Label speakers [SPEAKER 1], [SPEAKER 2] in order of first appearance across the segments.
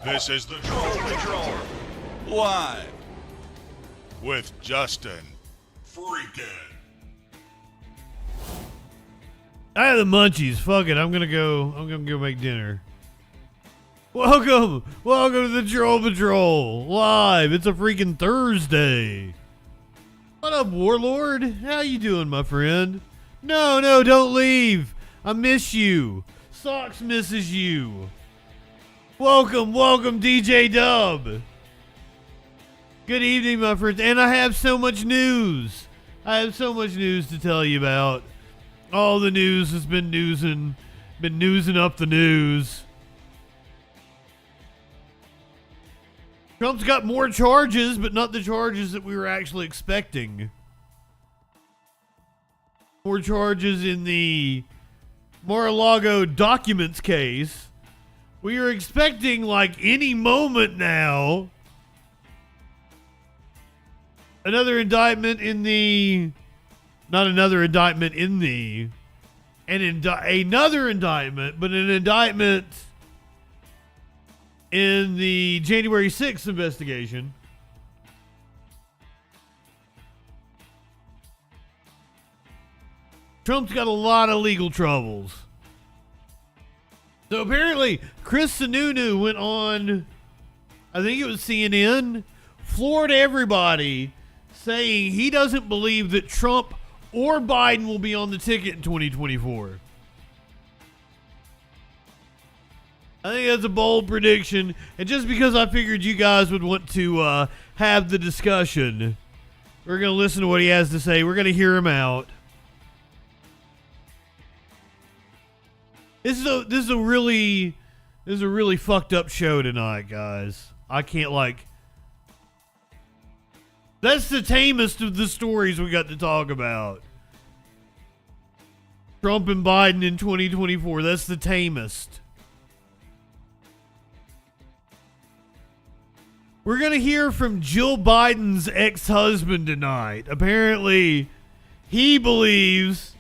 [SPEAKER 1] This is the Troll Patrol, live with Justin Freakin.
[SPEAKER 2] I have the munchies. Fuck it. I'm gonna go make dinner. Welcome to the Troll Patrol live. It's a freaking Thursday. What up, Warlord? How you doing, my friend? No, don't leave. I miss you. Socks misses you. Welcome, DJ Dub. Good evening, my friends. And I have so much news. To tell you about. All the news has been newsing up the news. Trump's got more charges, but not the charges that we were actually expecting. More charges in the Mar-a-Lago documents case. We are expecting, like, any moment now, another indictment in the... Not another indictment in the... another indictment, but an indictment in the January 6th investigation. Trump's got a lot of legal troubles. So apparently, Chris Sununu went on, I think it was CNN, floored everybody, saying he doesn't believe that Trump or Biden will be on the ticket in 2024. I think that's a bold prediction, and just because I figured you guys would want to have the discussion, we're going to listen to what he has to say. We're going to hear him out. This is a really fucked up show tonight, guys. I can't That's the tamest of the stories we got to talk about. Trump and Biden in 2024. That's the tamest. We're going to hear from Jill Biden's ex-husband tonight. Apparently, he believes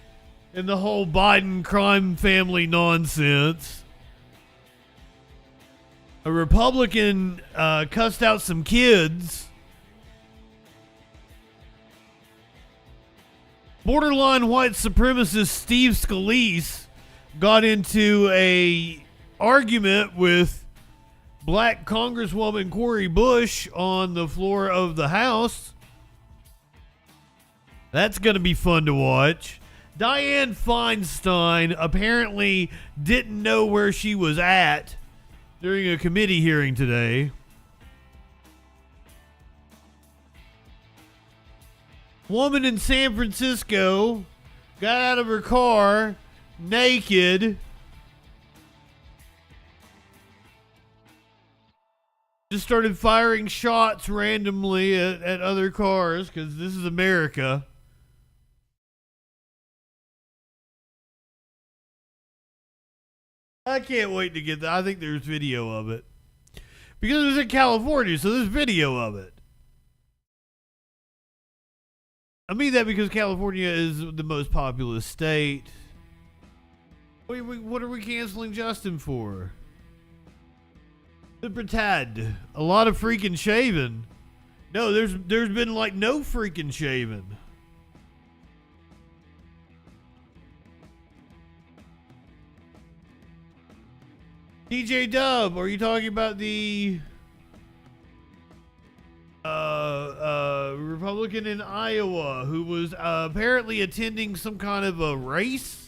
[SPEAKER 2] in the whole Biden crime family nonsense. A Republican cussed out some kids. Borderline white supremacist Steve Scalise got into a argument with Black Congresswoman Cori Bush on the floor of the House. That's going to be fun to watch. Dianne Feinstein apparently didn't know where she was at during a committee hearing today. Woman in San Francisco got out of her car naked. Just started firing shots randomly at other cars because this is America. I can't wait to get that. I think there's video of it. Because it was in California, so there's video of it. I mean that because California is the most populous state. What are we canceling Justin for? Libertad. A lot of freaking shaving. No, there's been like no freaking shaving. DJ Dub, are you talking about the Republican in Iowa who was apparently attending some kind of a race?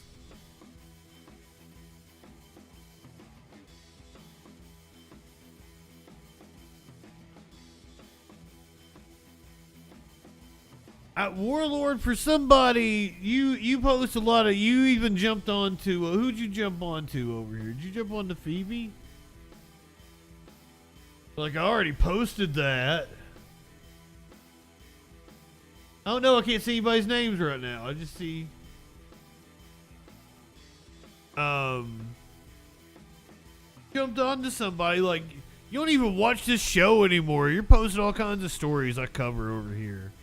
[SPEAKER 2] Warlord, for somebody, you post a lot of, you even jumped onto, who'd you jump onto over here? Did you jump onto Phoebe? Like, I already posted that. Oh no, I can't see anybody's names right now. I just see, jumped onto somebody, like, you don't even watch this show anymore. You're posting all kinds of stories I cover over here.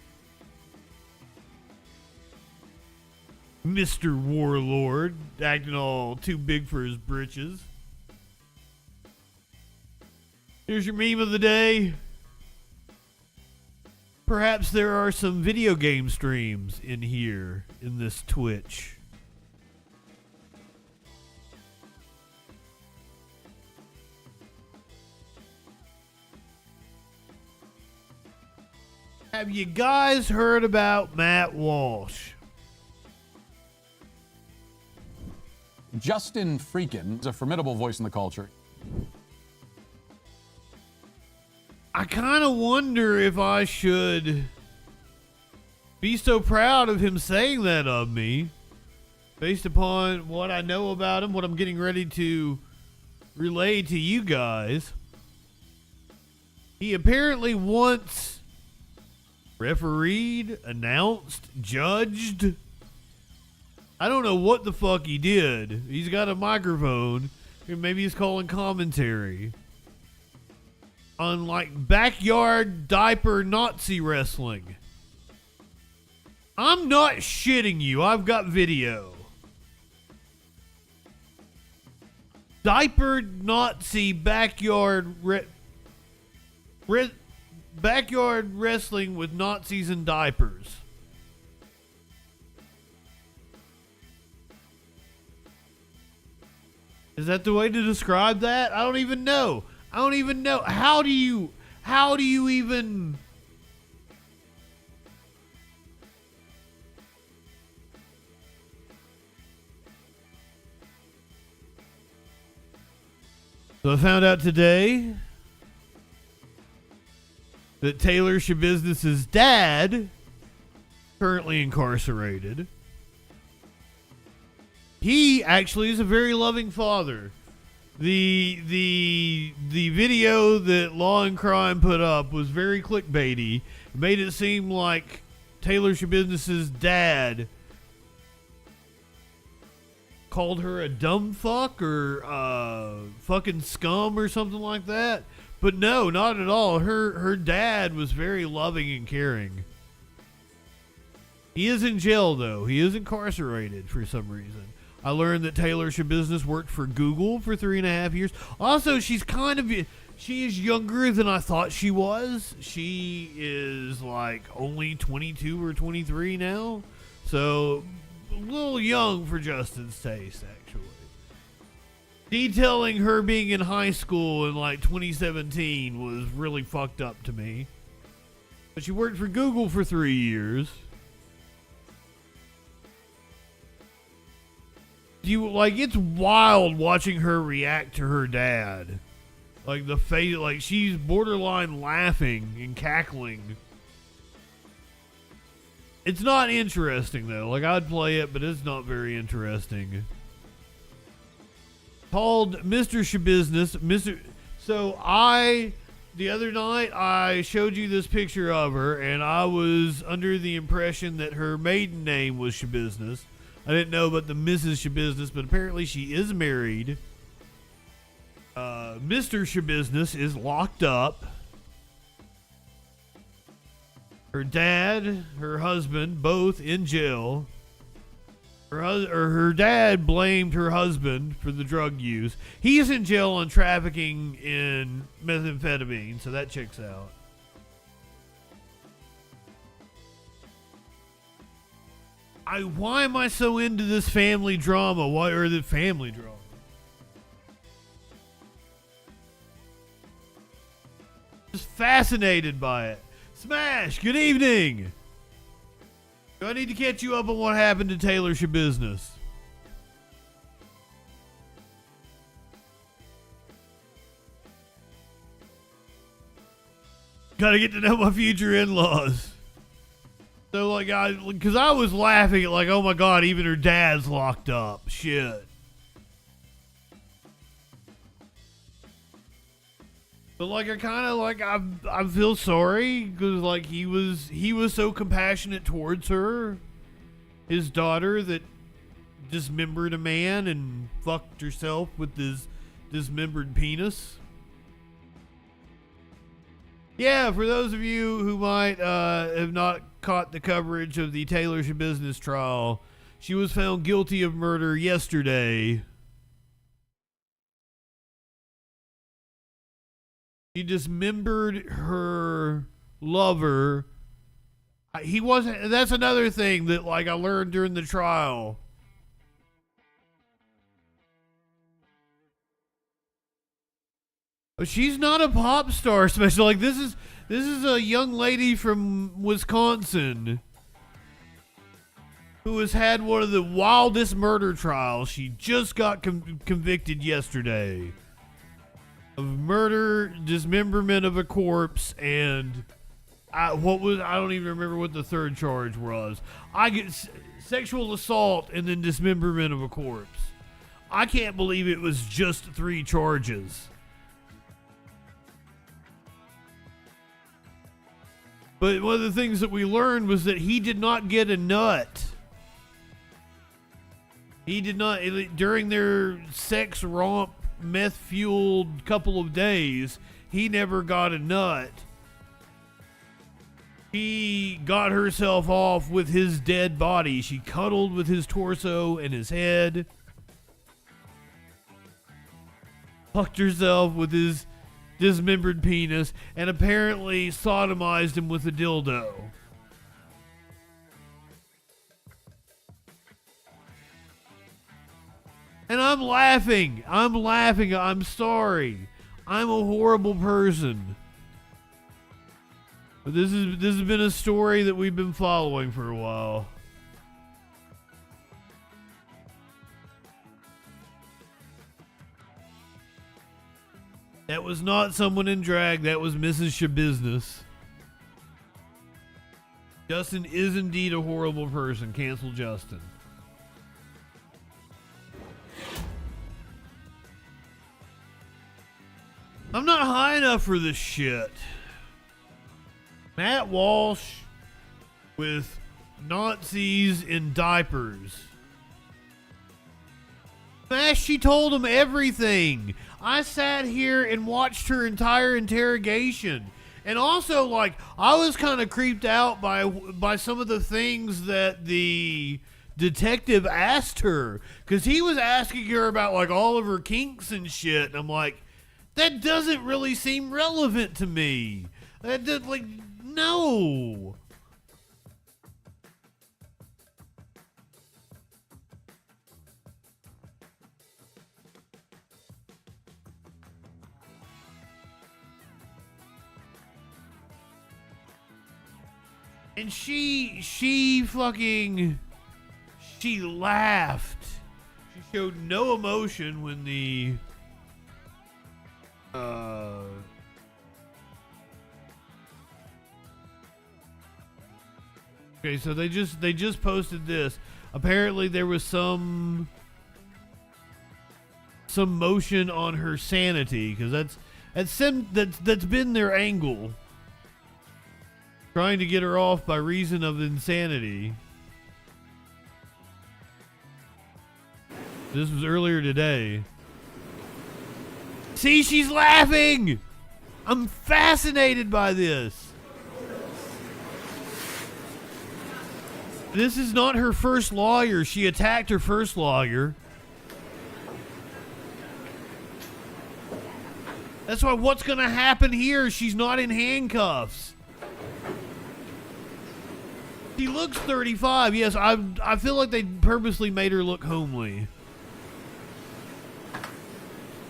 [SPEAKER 2] Mr. Warlord, acting all too big for his britches. Here's your meme of the day. Perhaps there are some video game streams in here in this Twitch. Have you guys heard about Matt Walsh?
[SPEAKER 3] JustinFREAKIN is a formidable voice in the culture.
[SPEAKER 2] I kind of wonder if I should be so proud of him saying that of me, based upon what I know about him, what I'm getting ready to relay to you guys. He apparently once refereed, announced, judged. I don't know what the fuck he did. He's got a microphone, and maybe he's calling commentary on like backyard diaper Nazi wrestling. I'm not shitting you. I've got video. Diaper Nazi backyard backyard wrestling with Nazis and diapers. Is that the way to describe that? I don't even know. How do you even... So I found out today that Taylor Shabusiness's dad, currently incarcerated, he actually is a very loving father. The video that Law and Crime put up was very clickbaity. It made it seem like Taylor Shabusiness's dad called her a dumb fuck or fucking scum or something like that. But no, not at all. Her dad was very loving and caring. He is in jail though. He is incarcerated for some reason. I learned that Taylor Shabusiness worked for Google for 3.5 years. Also, she is younger than I thought she was. She is like only 22 or 23 now. So, a little young for Justin's taste, actually. Detailing her being in high school in like 2017 was really fucked up to me. But she worked for Google for 3 years. It's wild watching her react to her dad. Like the face, like she's borderline laughing and cackling. It's not interesting though. Like I'd play it, but it's not very interesting. Called Mr. Shabusiness. The other night I showed you this picture of her, and I was under the impression that her maiden name was Shabusiness. I didn't know about the Mrs. Shabusiness, but apparently she is married. Mr. Shabusiness is locked up. Her dad, her husband, both in jail. Her dad blamed her husband for the drug use. He's in jail on trafficking in methamphetamine, so that checks out. Why am I so into this family drama? Family drama? Just fascinated by it. Smash, good evening. Do I need to catch you up on what happened to Taylor Shabusiness? Gotta get to know my future in-laws. So, because I was laughing at, oh my god, even her dad's locked up. Shit. But, I feel sorry, because, he was so compassionate towards her. His daughter that dismembered a man and fucked herself with his dismembered penis. Yeah, for those of you who might have not caught the coverage of the Taylor Shabusiness trial, she was found guilty of murder yesterday. He dismembered her lover. He wasn't, that's another thing that like I learned during the trial. But she's not a pop star special. Like this is a young lady from Wisconsin who has had one of the wildest murder trials. She just got convicted yesterday of murder, dismemberment of a corpse, and I don't even remember what the third charge was. I get sexual assault and then dismemberment of a corpse. I can't believe it was just 3 charges. But one of the things that we learned was that he did not get a nut. He did not, during their sex romp, meth-fueled couple of days, he never got a nut. She got herself off with his dead body. She cuddled with his torso and his head. Fucked herself with his dismembered penis, and apparently sodomized him with a dildo. And I'm laughing. I'm sorry. I'm a horrible person. But this has been a story that we've been following for a while. That was not someone in drag. That was Mrs. Shabusiness. Justin is indeed a horrible person. Cancel Justin. I'm not high enough for this shit. Matt Walsh with Nazis in diapers. Smash, she told him everything. I sat here and watched her entire interrogation. And also, like, I was kind of creeped out by some of the things that the detective asked her. Because he was asking her about, like, all of her kinks and shit. And I'm like, that doesn't really seem relevant to me. Like, no. And she laughed. She showed no emotion when the okay, so they just posted this. Apparently there was some motion on her sanity, because that's been their angle. Trying to get her off by reason of insanity. This was earlier today. See, she's laughing! I'm fascinated by this. This is not her first lawyer. She attacked her first lawyer. That's why what's going to happen here? She's not in handcuffs. She looks 35. Yes, I feel like they purposely made her look homely.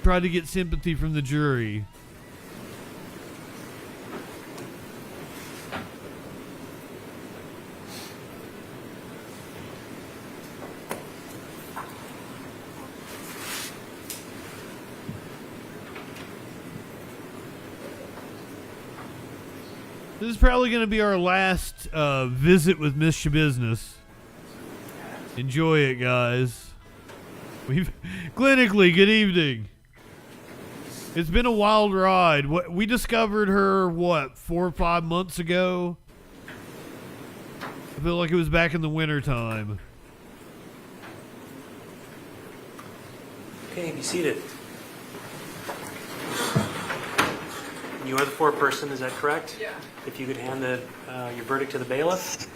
[SPEAKER 2] Tried to get sympathy from the jury. This is probably going to be our last visit with Miss Shabusiness. Enjoy it, guys. Clinically, good evening. It's been a wild ride. We discovered her, 4 or 5 months ago? I feel like it was back in the winter time.
[SPEAKER 4] Okay, be seated. You are the foreperson, is that correct? Yeah. If you could hand your verdict to the bailiff.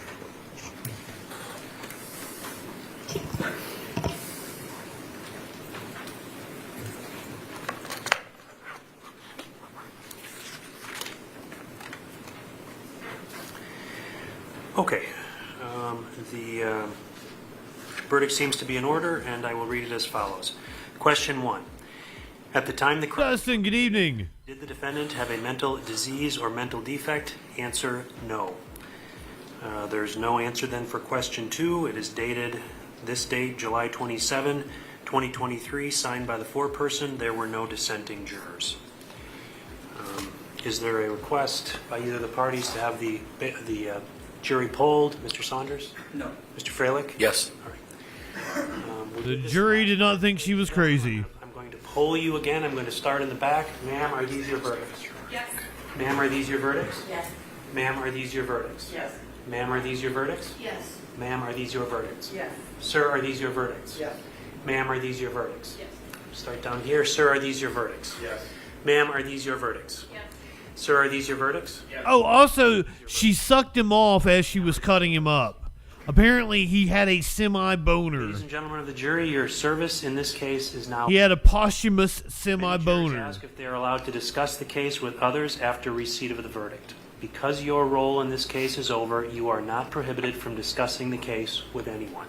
[SPEAKER 4] Okay. The verdict seems to be in order, and I will read it as follows. Question 1. At the time the crime,
[SPEAKER 2] Justin, good evening.
[SPEAKER 4] did the defendant have a mental disease or mental defect? Answer, no. There's no answer then for question 2. It is dated this date, July 27, 2023, signed by the foreperson. There were no dissenting jurors. Is there a request by either of the parties to have the jury polled? Mr. Saunders?
[SPEAKER 5] No.
[SPEAKER 4] Mr. Freilich?
[SPEAKER 5] Yes.
[SPEAKER 4] All right.
[SPEAKER 2] The jury did not think she was crazy.
[SPEAKER 4] I'm going to poll you again. I'm going to start in the back. Ma'am, are these your verdicts?
[SPEAKER 6] Yes.
[SPEAKER 4] Ma'am, are these your verdicts?
[SPEAKER 6] Yes.
[SPEAKER 4] Ma'am, are these your verdicts?
[SPEAKER 6] Yes.
[SPEAKER 4] Ma'am, are these your verdicts?
[SPEAKER 6] Yes.
[SPEAKER 4] Ma'am, are these your verdicts?
[SPEAKER 6] Yes.
[SPEAKER 4] Sir, are these your verdicts?
[SPEAKER 6] Yes.
[SPEAKER 4] Ma'am, are these your verdicts?
[SPEAKER 6] Yes.
[SPEAKER 4] Start down here. Sir, are these your verdicts?
[SPEAKER 6] Yes.
[SPEAKER 4] Ma'am, are these your verdicts?
[SPEAKER 6] Yes.
[SPEAKER 4] Sir, are these your verdicts?
[SPEAKER 2] Oh, also, she sucked him off as she was cutting him up. Apparently, he had a semi-boner.
[SPEAKER 4] Ladies and gentlemen of the jury, your service in this case is now...
[SPEAKER 2] He had a posthumous
[SPEAKER 4] Many jurors
[SPEAKER 2] semi-boner.
[SPEAKER 4] ask if they are allowed to discuss the case with others after receipt of the verdict. Because your role in this case is over, you are not prohibited from discussing the case with anyone.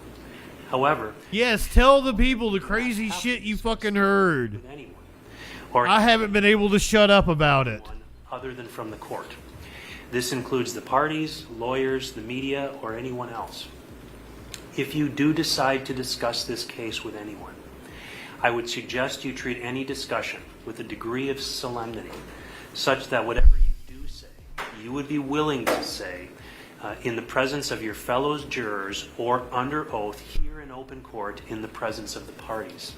[SPEAKER 4] However,
[SPEAKER 2] Yes, tell the people the crazy shit you fucking heard.
[SPEAKER 4] with anyone, or
[SPEAKER 2] I haven't been able to shut up about it.
[SPEAKER 4] anyone other than from the court. This includes the parties, lawyers, the media, or anyone else. If you do decide to discuss this case with anyone, I would suggest you treat any discussion with a degree of solemnity, such that whatever you do say, you would be willing to say in the presence of your fellow jurors or under oath here in open court in the presence of the parties.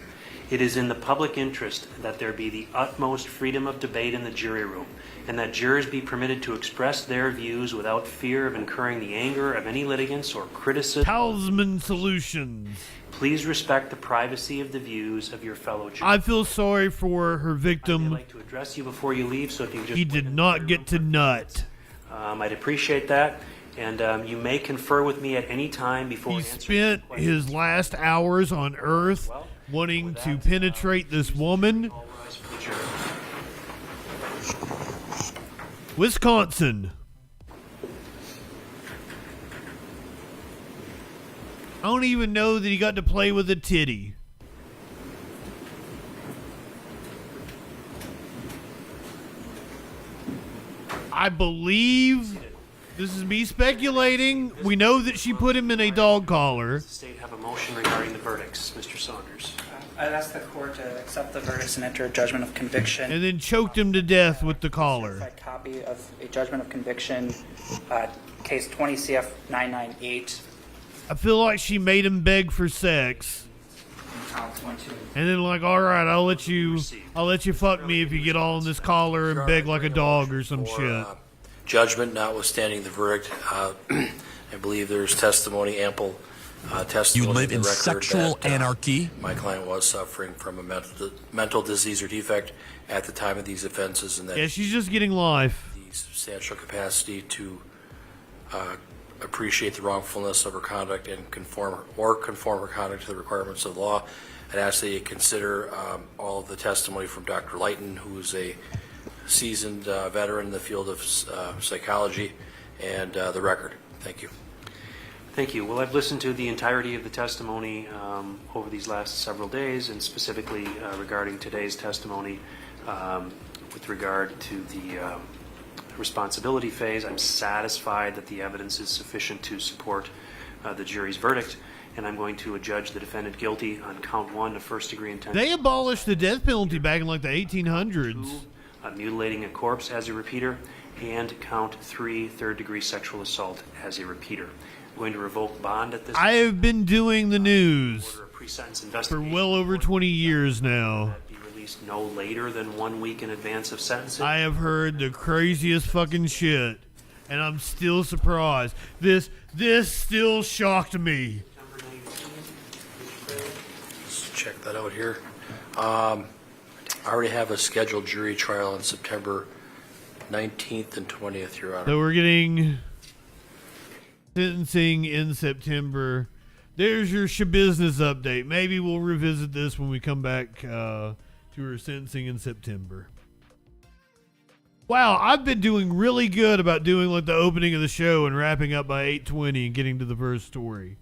[SPEAKER 4] It is in the public interest that there be the utmost freedom of debate in the jury room, and that jurors be permitted to express their views without fear of incurring the anger of any litigants or criticism.
[SPEAKER 2] Talisman Solutions.
[SPEAKER 4] Please respect the privacy of the views of your fellow jurors.
[SPEAKER 2] I feel sorry for her
[SPEAKER 4] I'd
[SPEAKER 2] victim.
[SPEAKER 4] like to address you before you leave, so if you could just...
[SPEAKER 2] He did not get to nut.
[SPEAKER 4] I'd appreciate that, and you may confer with me at any time before
[SPEAKER 2] He
[SPEAKER 4] answering
[SPEAKER 2] spent
[SPEAKER 4] questions.
[SPEAKER 2] his last hours on Earth wanting to penetrate this woman.
[SPEAKER 4] All rise for the jury.
[SPEAKER 2] Wisconsin. I don't even know that he got to play with a titty. I believe, this is me speculating, we know that she put him in a dog collar.
[SPEAKER 4] Does the state have a motion regarding the verdicts? Mr. Saunders.
[SPEAKER 5] I'd ask the court to accept the verdicts and enter a judgment of conviction.
[SPEAKER 2] And then choked him to death with the collar.
[SPEAKER 5] Certified copy of a judgment of conviction, case 20 CF 998.
[SPEAKER 2] I feel like she made him beg for sex.
[SPEAKER 5] Counts 1, 2.
[SPEAKER 2] And then like, all right, I'll let you fuck me if you get all in this collar and beg like a dog or some shit.
[SPEAKER 7] Judgment notwithstanding the verdict, I believe there's testimony, ample testimony.
[SPEAKER 8] You live
[SPEAKER 7] in
[SPEAKER 8] in
[SPEAKER 7] the record
[SPEAKER 8] sexual
[SPEAKER 7] that,
[SPEAKER 8] anarchy?
[SPEAKER 7] My client was suffering from a mental disease or defect at the time of these offenses, and that
[SPEAKER 2] Yeah, she's just getting life.
[SPEAKER 7] the substantial capacity to appreciate the wrongfulness of her conduct and conform her conduct to the requirements of the law. I'd ask that you consider all of the testimony from Dr. Lighton, who is a seasoned veteran in the field of psychology, and the record. Thank you.
[SPEAKER 4] Thank you. Well, I've listened to the entirety of the testimony over these last several days, and specifically regarding today's testimony with regard to the responsibility phase. I'm satisfied that the evidence is sufficient to support the jury's verdict, and I'm going to adjudge the defendant guilty on count 1 of first-degree intent.
[SPEAKER 2] They abolished the death penalty back in like the 1800s.
[SPEAKER 4] Mutilating a corpse as a repeater, and count 3, third-degree sexual assault as a repeater. I'm going to revoke bond at this
[SPEAKER 2] I have been doing the news
[SPEAKER 4] order a pre-sentence
[SPEAKER 2] for
[SPEAKER 4] investigation.
[SPEAKER 2] well over 20 years now.
[SPEAKER 4] That be released no later than 1 week in advance of sentencing.
[SPEAKER 2] I have heard the craziest fucking shit, and I'm still surprised. This still shocked me.
[SPEAKER 4] Number 19, Mr. Craig.
[SPEAKER 7] Let's check that out here. I already have a scheduled jury trial on September 19th and 20th, Your Honor.
[SPEAKER 2] So we're getting sentencing in September. There's your business update. Maybe we'll revisit this when we come back to her sentencing in September. Wow, I've been doing really good about doing like the opening of the show and wrapping up by 8:20 and getting to the first story.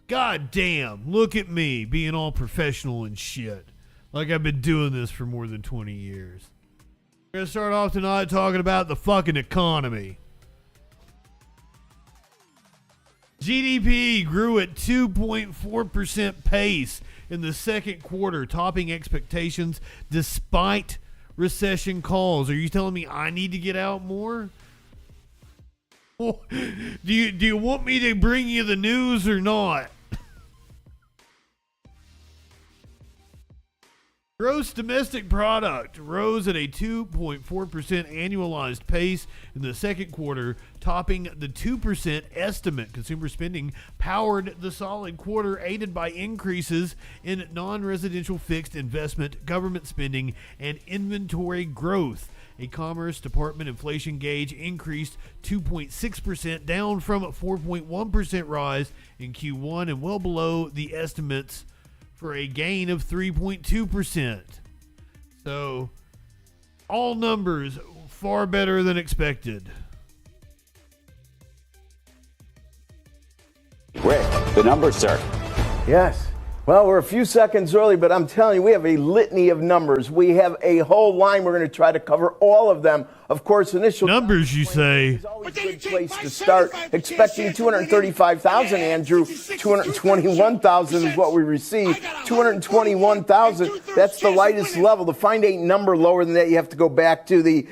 [SPEAKER 2] God damn, look at me being all professional and shit. Like I've been doing this for more than 20 years. We're going to start off tonight talking about the fucking economy. GDP grew at 2.4% pace in the second quarter, topping expectations despite recession calls. Are you telling me I need to get out more? Do you want me to bring you the news or not? Gross domestic product rose at a 2.4% annualized pace in the second quarter, topping the 2% estimate. Consumer spending powered the solid quarter, aided by increases in non-residential fixed investment, government spending, and inventory growth. A Commerce Department inflation gauge increased 2.6%, down from a 4.1% rise in Q1 and well below the estimates for a gain of 3.2%. So, all numbers far better than expected.
[SPEAKER 6] Rick, the numbers, sir.
[SPEAKER 8] Yes. Well, we're a few seconds early, but I'm telling you, we have a litany of numbers. We have a whole line. We're going to try to cover all of them. Of course, initial
[SPEAKER 2] numbers, you say.
[SPEAKER 8] Is always a good place to start. Expecting 235,000, Andrew. 221,000 is what we received. 221,000. That's the lightest level. To find a number lower than that, you have to go back to the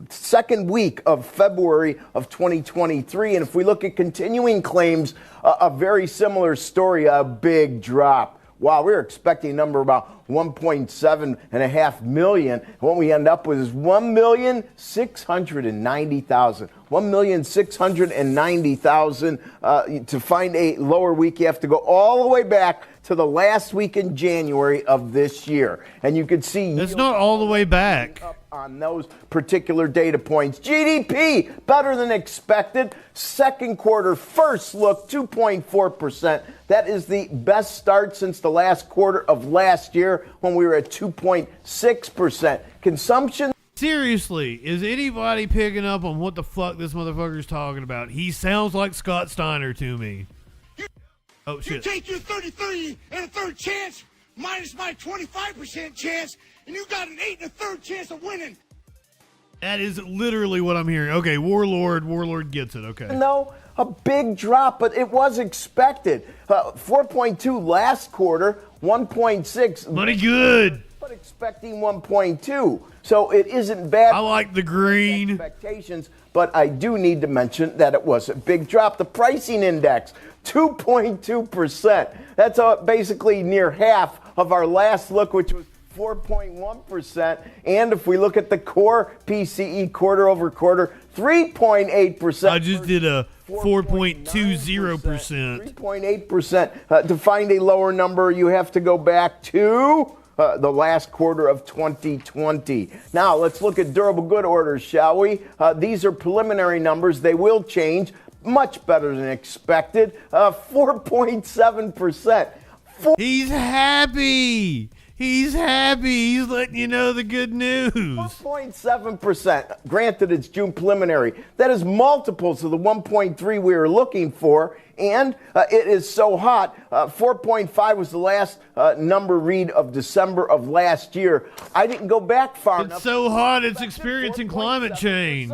[SPEAKER 8] second week of February of 2023. And if we look at continuing claims, a very similar story, a big drop. Wow, we were expecting a number about 1.7 million. What we end up with is 1,690,000. 1,690,000. To find a lower week, you have to go all the way back to the last week in January of this year. And you can see
[SPEAKER 2] it's not all the way back
[SPEAKER 8] on those particular data points. GDP, better than expected. Second quarter, first look, 2.4%. That is the best start since the last quarter of last year when we were at 2.6%. Consumption.
[SPEAKER 2] Seriously, is anybody picking up on what the fuck this motherfucker's talking about? He sounds like Scott Steiner to me. Oh, shit.
[SPEAKER 9] You take your 33 and a third chance minus my 25% chance, and you got an 8 and a third chance of winning.
[SPEAKER 2] That is literally what I'm hearing. Okay, Warlord gets it. Okay.
[SPEAKER 8] No, a big drop, but it was expected. 4.2 last quarter, 1.6.
[SPEAKER 2] Money good.
[SPEAKER 8] But expecting 1.2. So it isn't bad.
[SPEAKER 2] I like the green.
[SPEAKER 8] Expectations, but I do need to mention that it was a big drop. The pricing index, 2.2%. That's basically near half of our last look, which was 4.1%. And if we look at the core PCE quarter over quarter, 3.8%.
[SPEAKER 2] I just did a 4.20%.
[SPEAKER 8] 3.8%. To find a lower number, you have to go back to the last quarter of 2020. Now, let's look at durable good orders, shall we? These are preliminary numbers. They will change. Much better than expected. 4.7%.
[SPEAKER 2] He's happy. He's happy. He's letting you know the good news.
[SPEAKER 8] 4.7%. Granted, it's June preliminary. That is multiples of the 1.3 we were looking for. And it is so hot. 4.5 was the last number read of December of last year. I didn't go back far enough.
[SPEAKER 2] It's so hot, it's experiencing climate change.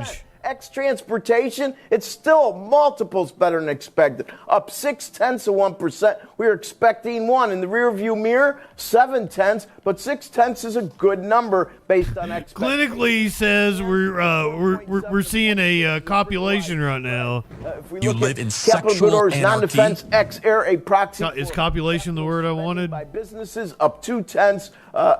[SPEAKER 8] Transportation, it's still multiples better than expected. Up 0.6%. We were expecting 1. In the rearview mirror, 0.7, but 0.6 is a good number based on expectations.
[SPEAKER 2] Clinically, he says we're seeing a copulation right now.
[SPEAKER 8] If we look at capital good orders, non-defense, ex-air, a proxy.
[SPEAKER 2] Is copulation the word I wanted?
[SPEAKER 8] By businesses, up 0.2,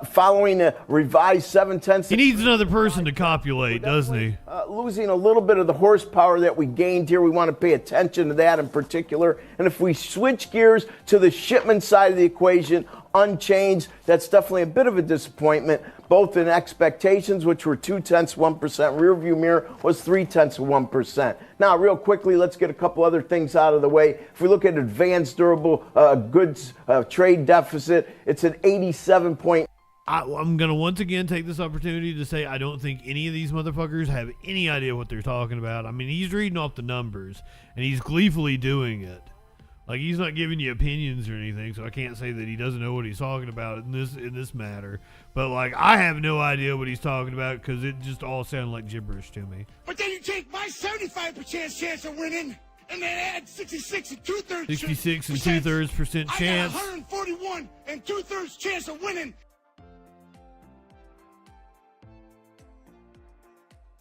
[SPEAKER 8] following a revised 0.7.
[SPEAKER 2] He needs another person to copulate, doesn't he?
[SPEAKER 8] Losing a little bit of the horsepower that we gained here. We want to pay attention to that in particular. And if we switch gears to the shipment side of the equation, unchanged, that's definitely a bit of a disappointment, both in expectations, which were 0.2%. Rear view mirror was 0.3%. Now, real quickly, let's get a couple other things out of the way. If we look at advanced durable goods trade deficit, it's at 87.
[SPEAKER 2] I'm going to once again take this opportunity to say I don't think any of these motherfuckers have any idea what they're talking about. I mean, he's reading off the numbers, and he's gleefully doing it. Like, he's not giving you opinions or anything, so I can't say that he doesn't know what he's talking about in this matter. But, like, I have no idea what he's talking about because it just all sounded like gibberish to me.
[SPEAKER 9] But then you take my 75% chance of winning and then add 66 and 2/3
[SPEAKER 2] 66 and 2/3% chance.
[SPEAKER 9] I got 141 and 2/3 chance of winning.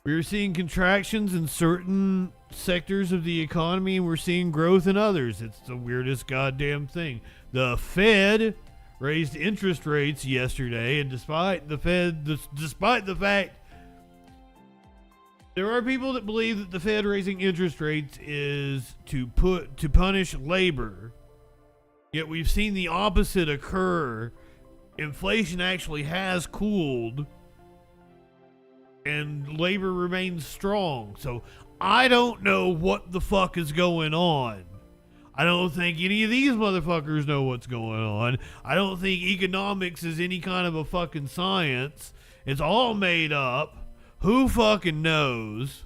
[SPEAKER 2] We're seeing contractions in certain sectors of the economy, and we're seeing growth in others. It's the weirdest goddamn thing. The Fed raised interest rates yesterday, and despite the fact there are people that believe that the Fed raising interest rates is to punish labor, yet we've seen the opposite occur. Inflation actually has cooled, and labor remains strong. So I don't know what the fuck is going on. I don't think any of these motherfuckers know what's going on. I don't think economics is any kind of a fucking science. It's all made up. Who fucking knows?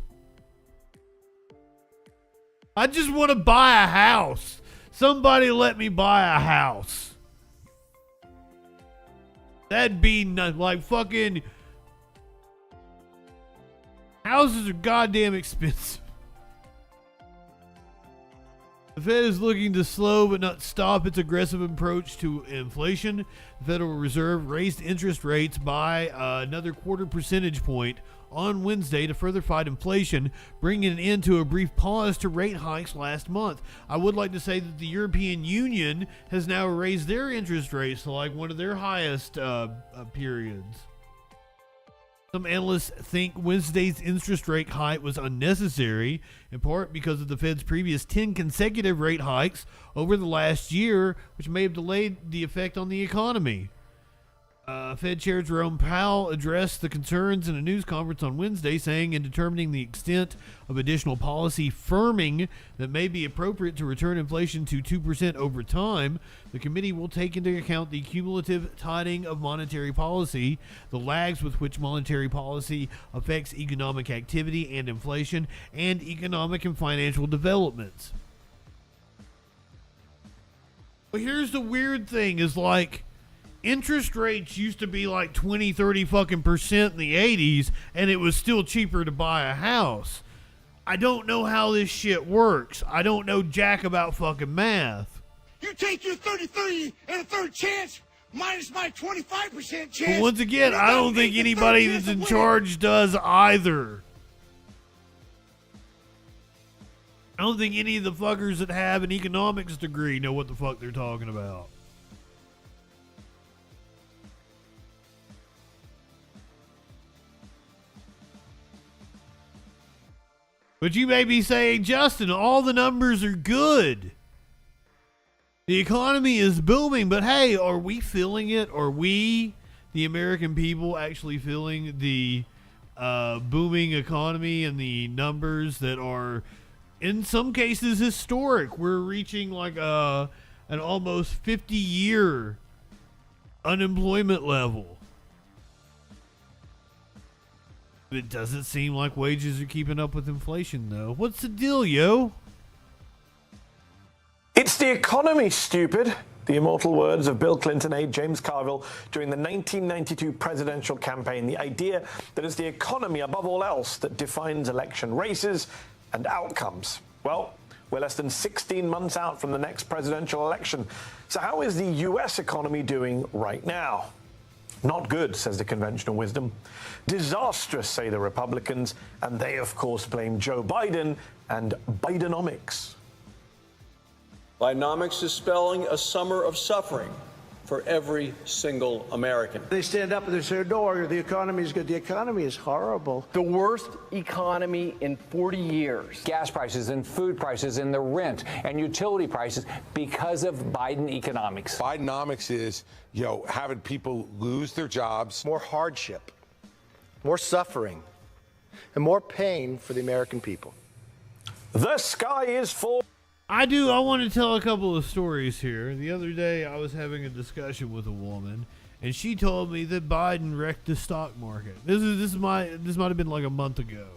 [SPEAKER 2] I just want to buy a house. Somebody let me buy a house. That'd be like fucking... Houses are goddamn expensive. The Fed is looking to slow but not stop its aggressive approach to inflation. The Federal Reserve raised interest rates by another 0.25 percentage point on Wednesday to further fight inflation, bringing an end to a brief pause to rate hikes last month. I would like to say that the European Union has now raised their interest rates to like one of their highest periods. Some analysts think Wednesday's interest rate hike was unnecessary, in part because of the Fed's previous 10 consecutive rate hikes over the last year, which may have delayed the effect on the economy. Fed Chair Jerome Powell addressed the concerns in a news conference on Wednesday, saying in determining the extent of additional policy firming that may be appropriate to return inflation to 2% over time, the committee will take into account the cumulative tightening of monetary policy, the lags with which monetary policy affects economic activity and inflation, and economic and financial developments. But here's the weird thing is like, interest rates used to be like 20, 30 fucking percent in the 80s, and it was still cheaper to buy a house. I don't know how this shit works. I don't know jack about fucking math.
[SPEAKER 9] You take your 33 and a third chance minus my 25% chance.
[SPEAKER 2] But once again, I don't think anybody that's in charge does either. I don't think any of the fuckers that have an economics degree know what the fuck they're talking about. But you may be saying, Justin, all the numbers are good. The economy is booming, but hey, are we feeling it? Are we, the American people, actually feeling the booming economy and the numbers that are, in some cases, historic? We're reaching like an almost 50-year unemployment level. It doesn't seem like wages are keeping up with inflation, though. What's the deal, yo?
[SPEAKER 10] It's the economy, stupid. The immortal words of Bill Clinton aide James Carville during the 1992 presidential campaign. The idea that it's the economy above all else that defines election races and outcomes. Well, we're less than 16 months out from the next presidential election. So how is the U.S. economy doing right now? Not good, says the conventional wisdom. Disastrous, say the Republicans, and they, of course, blame Joe Biden and Bidenomics.
[SPEAKER 11] Bidenomics is spelling a summer of suffering for every single American.
[SPEAKER 12] They stand up and they say, no, the economy is good. The economy is horrible.
[SPEAKER 13] The worst economy in 40 years.
[SPEAKER 6] Gas prices and food prices and the rent and utility prices because of Biden economics.
[SPEAKER 14] Bidenomics is, having people lose their jobs.
[SPEAKER 15] More hardship, more suffering, and more pain for the American people.
[SPEAKER 10] The sky is full.
[SPEAKER 2] I want to tell a couple of stories here. The other day, I was having a discussion with a woman, and she told me that Biden wrecked the stock market. This might have been like a month ago.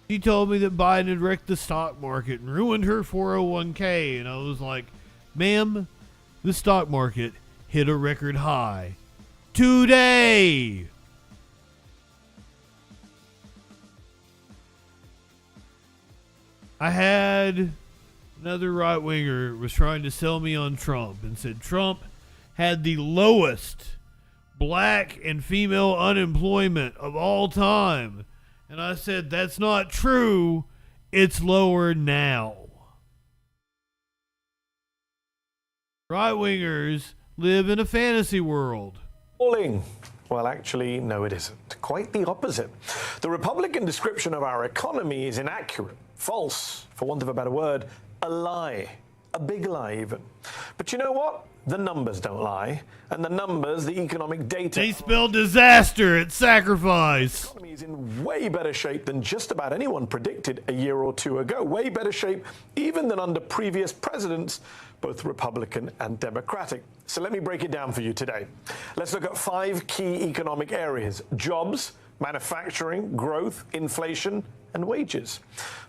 [SPEAKER 2] She told me that Biden had wrecked the stock market and ruined her 401k, and I was like, ma'am, the stock market hit a record high today. I had another right-winger was trying to sell me on Trump and said Trump had the lowest black and female unemployment of all time. And I said, that's not true. It's lower now. Right-wingers live in a fantasy world.
[SPEAKER 10] Falling. Well, actually, no, it isn't. Quite the opposite. The Republican description of our economy is inaccurate, false, for want of a better word, a lie. A big lie, even. But you know what? The numbers don't lie. And the numbers, the economic data...
[SPEAKER 2] They spell disaster at sacrifice.
[SPEAKER 10] The economy is in way better shape than just about anyone predicted a year or two ago. Way better shape even than under previous presidents, both Republican and Democratic. So let me break it down for you today. Let's look at 5 key economic areas: jobs, manufacturing, growth, inflation, and wages.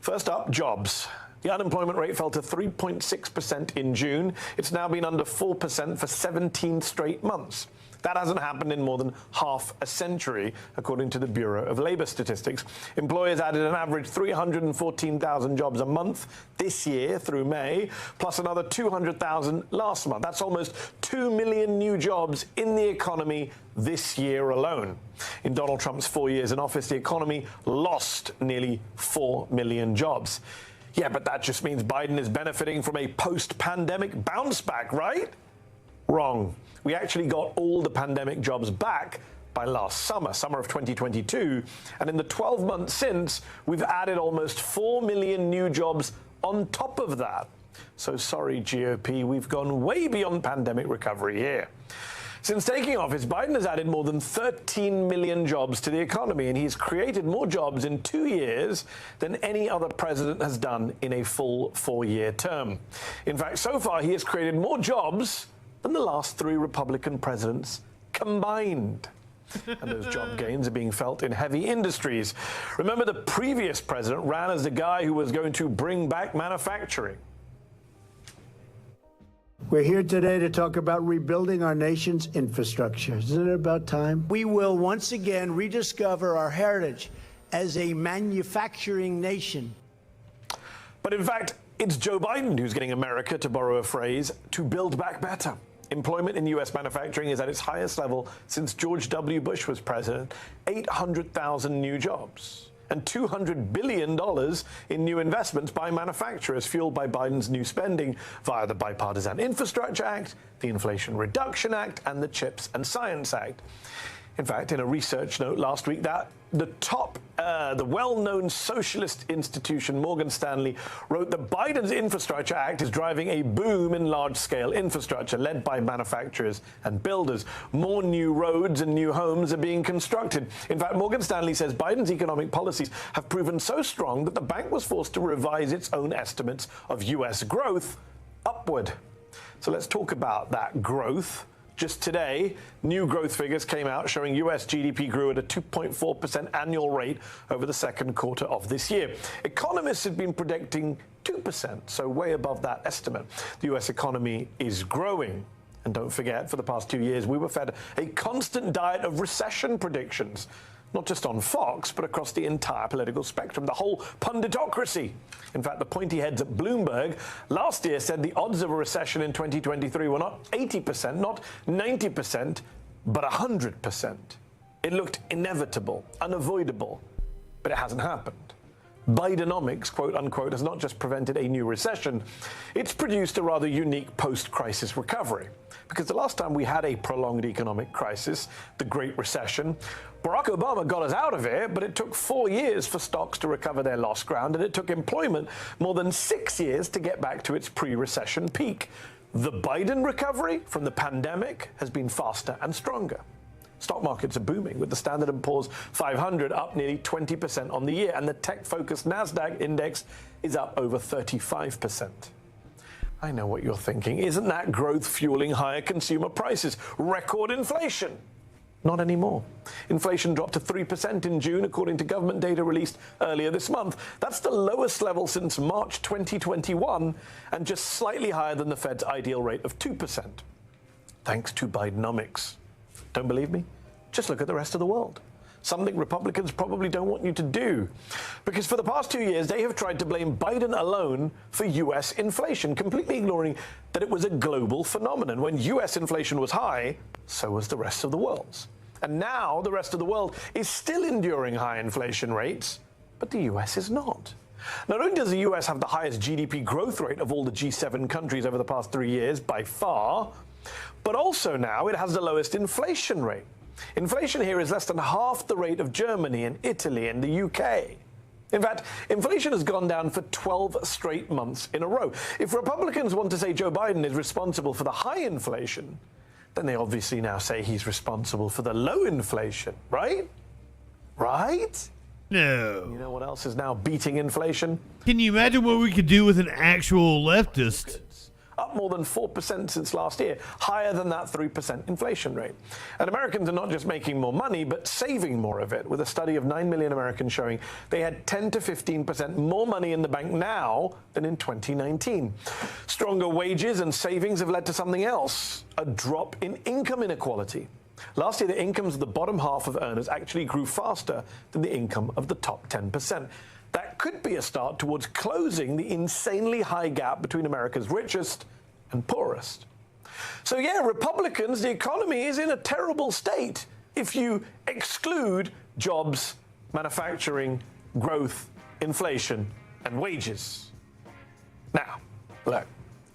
[SPEAKER 10] First up, jobs. The unemployment rate fell to 3.6% in June. It's now been under 4% for 17 straight months. That hasn't happened in more than half a century, according to the Bureau of Labor Statistics. Employers added an average 314,000 jobs a month this year through May, plus another 200,000 last month. That's almost 2 million new jobs in the economy this year alone. In Donald Trump's 4 years in office, the economy lost nearly 4 million jobs. Yeah, but that just means Biden is benefiting from a post-pandemic bounce back, right? Wrong. We actually got all the pandemic jobs back by last summer of 2022. And in the 12 months since, we've added almost 4 million new jobs on top of that. So sorry, GOP, we've gone way beyond pandemic recovery here. Since taking office, Biden has added more than 13 million jobs to the economy, and he's created more jobs in 2 years than any other president has done in a full 4-year term. In fact, so far, he has created more jobs than the last 3 Republican presidents combined. And those job gains are being felt in heavy industries. Remember, the previous president ran as the guy who was going to bring back manufacturing.
[SPEAKER 12] We're here today to talk about rebuilding our nation's infrastructure. Isn't it about time? We will once again rediscover our heritage as a manufacturing nation.
[SPEAKER 10] But in fact, it's Joe Biden who's getting America, to borrow a phrase, to build back better. Employment in U.S. manufacturing is at its highest level since George W. Bush was president. 800,000 new jobs. And $200 billion in new investments by manufacturers, fueled by Biden's new spending via the Bipartisan Infrastructure Act, the Inflation Reduction Act, and the CHIPS and Science Act. In fact, in a research note last week, the well-known socialist institution Morgan Stanley wrote that Biden's Infrastructure Act is driving a boom in large-scale infrastructure led by manufacturers and builders. More new roads and new homes are being constructed. In fact, Morgan Stanley says Biden's economic policies have proven so strong that the bank was forced to revise its own estimates of U.S. growth upward. So let's talk about that growth. Just today, new growth figures came out showing U.S. GDP grew at a 2.4% annual rate over the second quarter of this year. Economists had been predicting 2%, so way above that estimate. The U.S. economy is growing. And don't forget, for the past 2 years, we were fed a constant diet of recession predictions. Not just on Fox, but across the entire political spectrum, the whole punditocracy. In fact, the pointy heads at Bloomberg last year said the odds of a recession in 2023 were not 80%, not 90%, but 100%. It looked inevitable, unavoidable, but it hasn't happened. Bidenomics, quote unquote, has not just prevented a new recession, it's produced a rather unique post-crisis recovery. Because the last time we had a prolonged economic crisis, the Great Recession, Barack Obama got us out of it, but it took 4 years for stocks to recover their lost ground, and it took employment more than 6 years to get back to its pre-recession peak. The Biden recovery from the pandemic has been faster and stronger. Stock markets are booming, with the Standard & Poor's 500 up nearly 20% on the year, and the tech-focused NASDAQ index is up over 35%. I know what you're thinking. Isn't that growth fueling higher consumer prices? Record inflation. Not anymore. Inflation dropped to 3% in June, according to government data released earlier this month. That's the lowest level since March 2021 and just slightly higher than the Fed's ideal rate of 2%. Thanks to Bidenomics. Don't believe me? Just look at the rest of the world. Something Republicans probably don't want you to do. Because for the past 2 years, they have tried to blame Biden alone for U.S. inflation, completely ignoring that it was a global phenomenon. When U.S. inflation was high, so was the rest of the world's. And now the rest of the world is still enduring high inflation rates, but the U.S. is not. Not only does the U.S. have the highest GDP growth rate of all the G7 countries over the past 3 years, by far, but also now it has the lowest inflation rate. Inflation here is less than half the rate of Germany and Italy and the UK. In fact, inflation has gone down for 12 straight months in a row. If Republicans want to say Joe Biden is responsible for the high inflation, then they obviously now say he's responsible for the low inflation, right? Right?
[SPEAKER 2] No.
[SPEAKER 10] You know what else is now beating inflation?
[SPEAKER 2] Can you imagine what we could do with an actual leftist?
[SPEAKER 10] Up more than 4% since last year, higher than that 3% inflation rate. And Americans are not just making more money, but saving more of it, with a study of 9 million Americans showing they had 10 to 15% more money in the bank now than in 2019. Stronger wages and savings have led to something else, a drop in income inequality. Last year, the incomes of the bottom half of earners actually grew faster than the income of the top 10%. That could be a start towards closing the insanely high gap between America's richest and poorest. So yeah, Republicans, the economy is in a terrible state if you exclude jobs, manufacturing, growth, inflation, and wages. Now, look,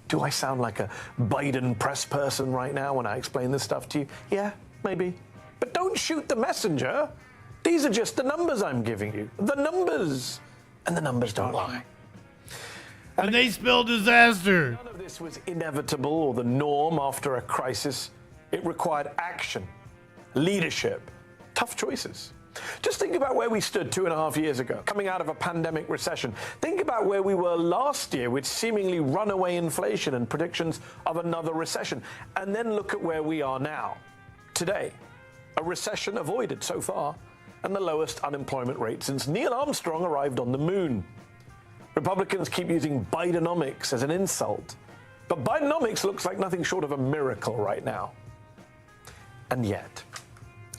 [SPEAKER 10] do I sound like a Biden press person right now when I explain this stuff to you? Yeah, maybe. But don't shoot the messenger. These are just the numbers I'm giving you. The numbers. And the numbers don't lie.
[SPEAKER 2] And they spell disaster.
[SPEAKER 10] None of this was inevitable or the norm after a crisis. It required action, leadership, tough choices. Just think about where we stood 2.5 years ago, coming out of a pandemic recession. Think about where we were last year with seemingly runaway inflation and predictions of another recession. And then look at where we are now. Today, a recession avoided so far, and the lowest unemployment rate since Neil Armstrong arrived on the moon. Republicans keep using Bidenomics as an insult, but Bidenomics looks like nothing short of a miracle right now. And yet,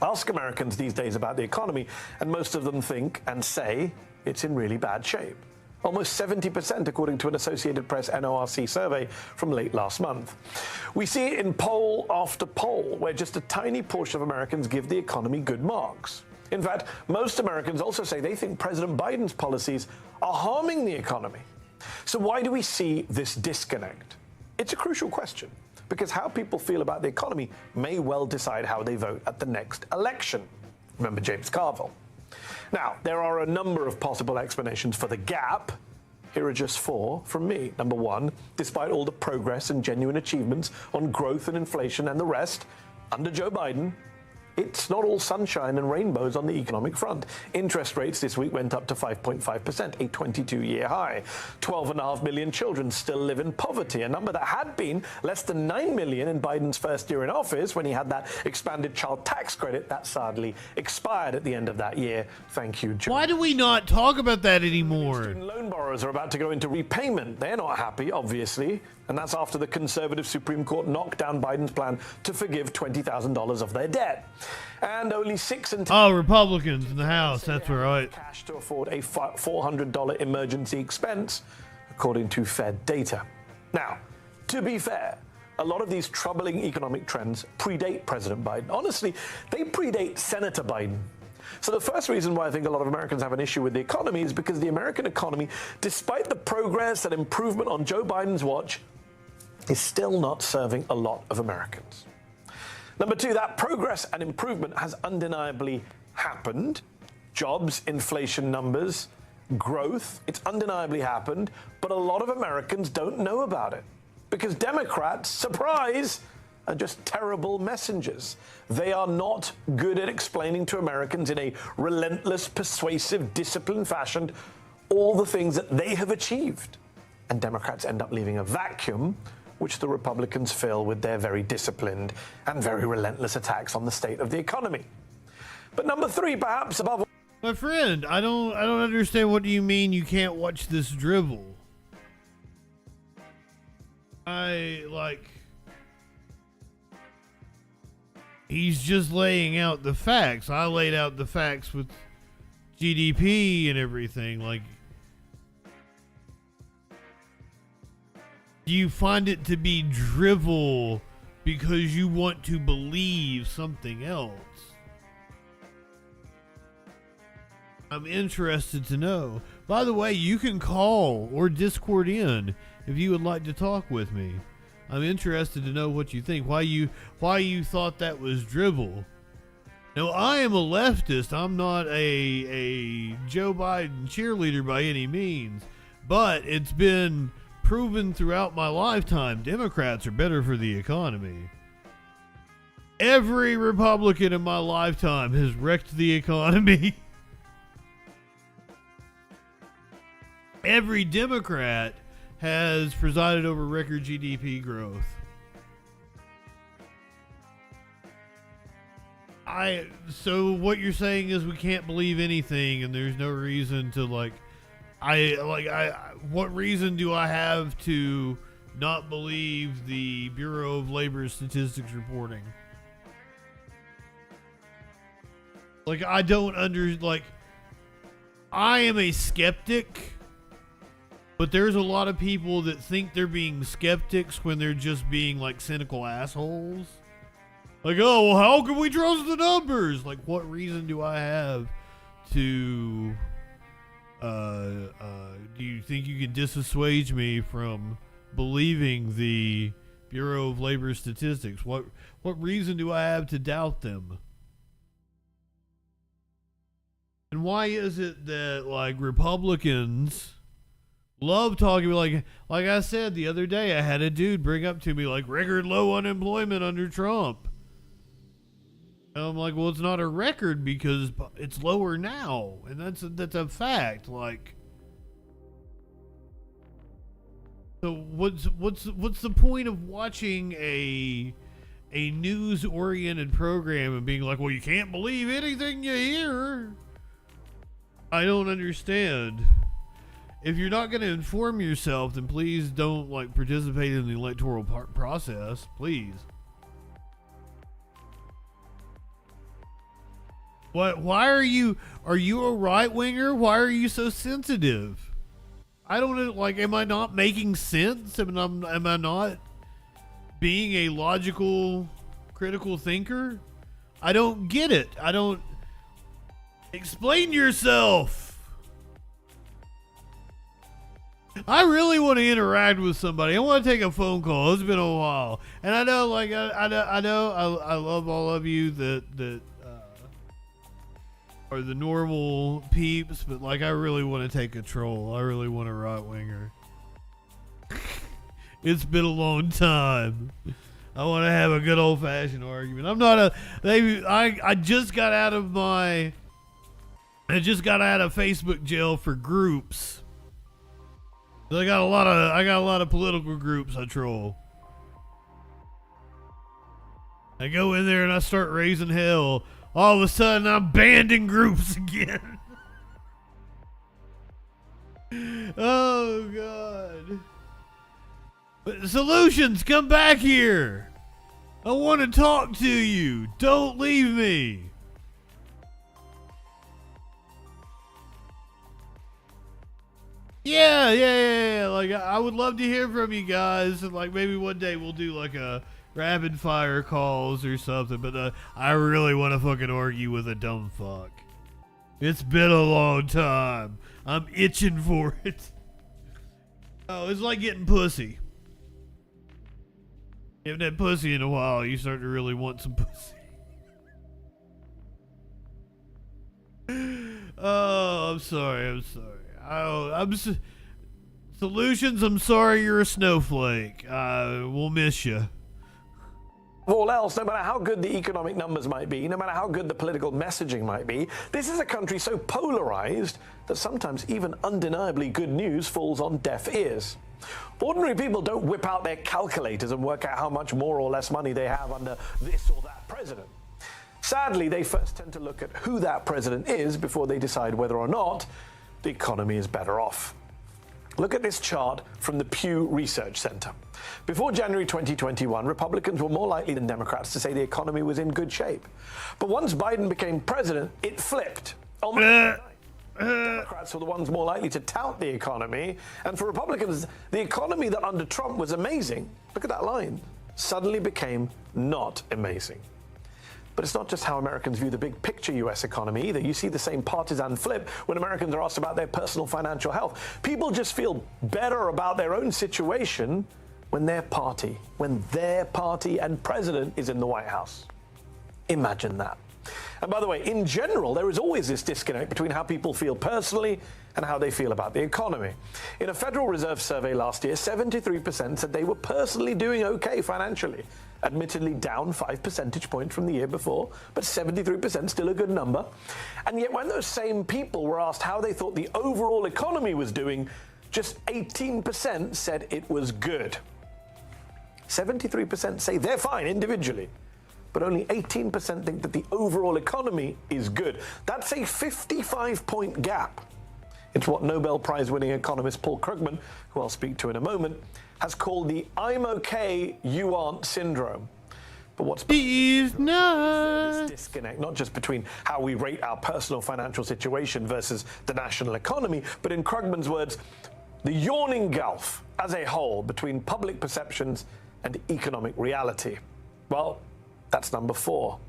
[SPEAKER 10] ask Americans these days about the economy, and most of them think and say it's in really bad shape. Almost 70%, according to an Associated Press NORC survey from late last month. We see it in poll after poll, where just a tiny portion of Americans give the economy good marks. In fact, most Americans also say they think President Biden's policies are harming the economy. So why do we see this disconnect? It's a crucial question, because how people feel about the economy may well decide how they vote at the next election. Remember James Carville. Now, there are a number of possible explanations for the gap. Here are just 4 from me. Number 1, despite all the progress and genuine achievements on growth and inflation and the rest, under Joe Biden, it's not all sunshine and rainbows on the economic front. Interest rates this week went up to 5.5%, a 22-year high. 12.5 million children still live in poverty, a number that had been less than 9 million in Biden's first year in office when he had that expanded child tax credit that sadly expired at the end of that year. Thank you, Joe.
[SPEAKER 2] Why do we not talk about that anymore?
[SPEAKER 10] Student loan borrowers are about to go into repayment. They're not happy, obviously. And that's after the conservative Supreme Court knocked down Biden's plan to forgive $20,000 of their debt. And only 6 in 10
[SPEAKER 2] Republicans in the House, that's right.
[SPEAKER 10] Cash to afford a $400 emergency expense, according to Fed data. Now, to be fair, a lot of these troubling economic trends predate President Biden. Honestly, they predate Senator Biden. So the first reason why I think a lot of Americans have an issue with the economy is because the American economy, despite the progress and improvement on Joe Biden's watch, is still not serving a lot of Americans. Number 2, that progress and improvement has undeniably happened. Jobs, inflation numbers, growth, it's undeniably happened, but a lot of Americans don't know about it because Democrats, surprise, are just terrible messengers. They are not good at explaining to Americans in a relentless, persuasive, disciplined fashion all the things that they have achieved. and Democrats end up leaving a vacuum, which the Republicans fill with their very disciplined and very relentless attacks on the state of the economy. But number three, perhaps above all...
[SPEAKER 2] My friend, I don't understand. What do you mean you can't watch this drivel? He's just laying out the facts. I laid out the facts with GDP and everything. Like, do you find it to be drivel because you want to believe something else? I'm interested to know. By the way, you can call or Discord in if you would like to talk with me. I'm interested to know what you think. Why you thought that was drivel. Now, I am a leftist. I'm not a Joe Biden cheerleader by any means. But it's been proven throughout my lifetime, Democrats are better for the economy. Every Republican in my lifetime has wrecked the economy. Every Democrat has presided over record GDP growth. So what you're saying is we can't believe anything, and there's no reason to what reason do I have to not believe the Bureau of Labor Statistics reporting? I am a skeptic. But there's a lot of people that think they're being skeptics when they're just being cynical assholes. Oh, well, how can we trust the numbers? What reason do I have to, do you think you can dissuade me from believing the Bureau of Labor Statistics? What reason do I have to doubt them? And why is it that, Republicans love talking about, like I said the other day, I had a dude bring up to me record low unemployment under Trump. And I'm like, well, it's not a record because it's lower now, and that's a fact. So what's the point of watching a news-oriented program and being like, well, you can't believe anything you hear? I don't understand. If you're not going to inform yourself, then please don't participate in the electoral process, please. What? Why are you a right winger? Why are you so sensitive? I don't know. Am I not making sense? Am I not being a logical, critical thinker? I don't get it. I don't. Explain yourself. I really want to interact with somebody. I want to take a phone call. It's been a while, and I know, I love all of you that are the normal peeps, but I really want to take a troll. I really want a right winger. It's been a long time. I want to have a good old fashioned argument. I'm not I just got out of Facebook jail for groups. I got a lot of political groups I troll. I go in there and I start raising hell. All of a sudden I'm banned in groups again. Oh God. But Solutions, come back here. I want to talk to you. Don't leave me. Yeah. I would love to hear from you guys, and maybe one day we'll do a rapid fire calls or something. But I really want to fucking argue with a dumb fuck. It's been a long time. I'm itching for it. Oh, it's like getting pussy. You haven't had pussy in a while, you start to really want some pussy. Oh, I'm sorry. Solutions, I'm sorry you're a snowflake. We'll miss you.
[SPEAKER 10] All else, no matter how good the economic numbers might be, no matter how good the political messaging might be, this is a country so polarized that sometimes even undeniably good news falls on deaf ears. Ordinary people don't whip out their calculators and work out how much more or less money they have under this or that president. Sadly, they first tend to look at who that president is before they decide whether or not the economy is better off. Look at this chart from the Pew Research Center. Before January 2021, Republicans were more likely than Democrats to say the economy was in good shape. But once Biden became president, it flipped. Democrats were the ones more likely to tout the economy, and for Republicans, the economy that under Trump was amazing, look at that line, suddenly became not amazing. But it's not just how Americans view the big picture U.S. economy either. You see the same partisan flip when Americans are asked about their personal financial health. People just feel better about their own situation when their party and president is in the White House. Imagine that. And by the way, in general, there is always this disconnect between how people feel personally and how they feel about the economy. In a Federal Reserve survey last year, 73% said they were personally doing okay financially. Admittedly down 5 percentage points from the year before, but 73% still a good number. And yet when those same people were asked how they thought the overall economy was doing, just 18% said it was good. 73% say they're fine individually, but only 18% think that the overall economy is good. That's a 55-point gap. It's what Nobel Prize-winning economist Paul Krugman, who I'll speak to in a moment, has called the "I'm okay, you aren't" syndrome. But what's this disconnect, not just between how we rate our personal financial situation versus the national economy, but in Krugman's words, the yawning gulf as a whole between public perceptions and economic reality. Well, that's number 4.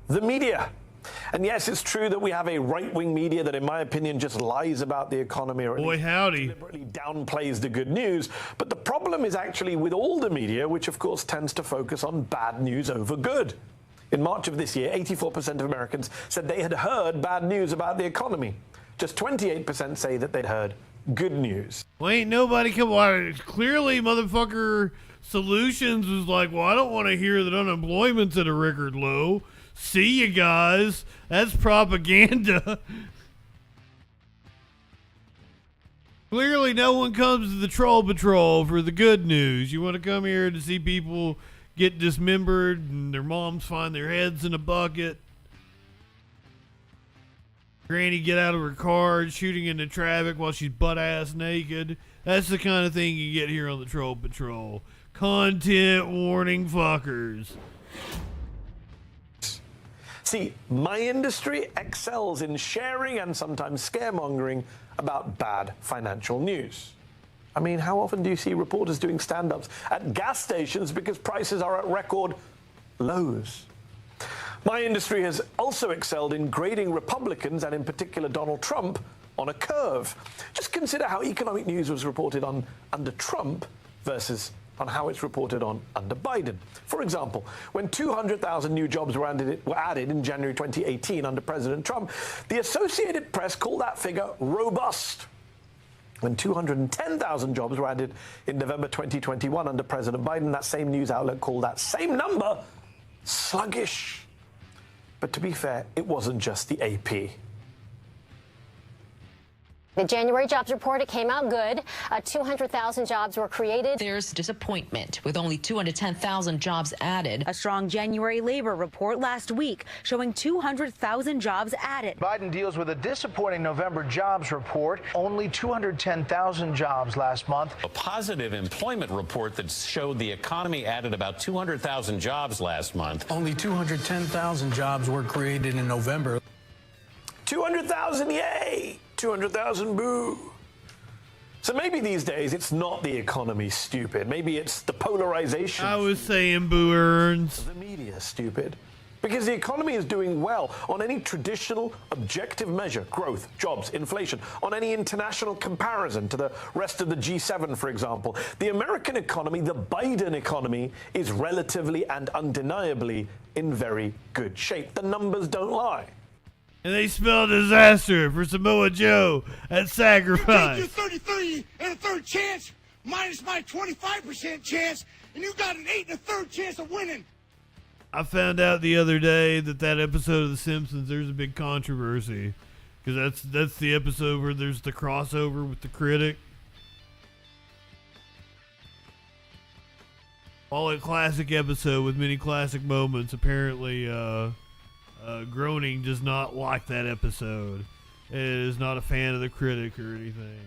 [SPEAKER 10] The media. And yes, it's true that we have a right-wing media that, in my opinion, just lies about the economy or deliberately downplays the good news. But the problem is actually with all the media, which of course tends to focus on bad news over good. In March of this year, 84% of Americans said they had heard bad news about the economy. Just 28% say that they'd heard good news.
[SPEAKER 2] Well, ain't nobody come on. Clearly, motherfucker Solutions was like, well, I don't want to hear that unemployment's at a record low. See you guys. That's propaganda. Clearly, no one comes to the Troll Patrol for the good news. You want to come here to see people get dismembered and their moms find their heads in a bucket. Granny get out of her car shooting into traffic while she's butt-ass naked. That's the kind of thing you get here on the Troll Patrol. Content warning fuckers.
[SPEAKER 10] See, my industry excels in sharing and sometimes scaremongering about bad financial news. I mean, how often do you see reporters doing stand-ups at gas stations because prices are at record lows? My industry has also excelled in grading Republicans, and in particular Donald Trump, on a curve. Just consider how economic news was reported on under Trump versus on how it's reported on under Biden. For example, when 200,000 new jobs were added in January 2018 under President Trump, the Associated Press called that figure robust. When 210,000 jobs were added in November 2021 under President Biden, that same news outlet called that same number sluggish. But to be fair, it wasn't just the AP.
[SPEAKER 16] The January jobs report, it came out good. 200,000 jobs were created.
[SPEAKER 17] There's disappointment with only 210,000 jobs added.
[SPEAKER 18] A strong January labor report last week showing 200,000 jobs added.
[SPEAKER 19] Biden deals with a disappointing November jobs report. Only 210,000 jobs last month.
[SPEAKER 20] A positive employment report that showed the economy added about 200,000 jobs last month.
[SPEAKER 21] Only 210,000 jobs were created in November.
[SPEAKER 10] 200,000, yay! 200,000, boo. So maybe these days it's not the economy stupid. Maybe it's the polarization.
[SPEAKER 2] I was saying boo earns.
[SPEAKER 10] The media stupid. Because the economy is doing well on any traditional objective measure, growth, jobs, inflation, on any international comparison to the rest of the G7, for example. The American economy, the Biden economy, is relatively and undeniably in very good shape. The numbers don't lie.
[SPEAKER 2] And they spell disaster for Samoa Joe at Sacrifice.
[SPEAKER 9] You take your 33 and a third chance minus my 25% chance, and you got an 8 and a third chance of winning.
[SPEAKER 2] I found out the other day that episode of The Simpsons, there's a big controversy. Because that's the episode where there's the crossover with the critic. All a classic episode with many classic moments. Apparently, Groening does not like that episode. It is not a fan of the critic or anything.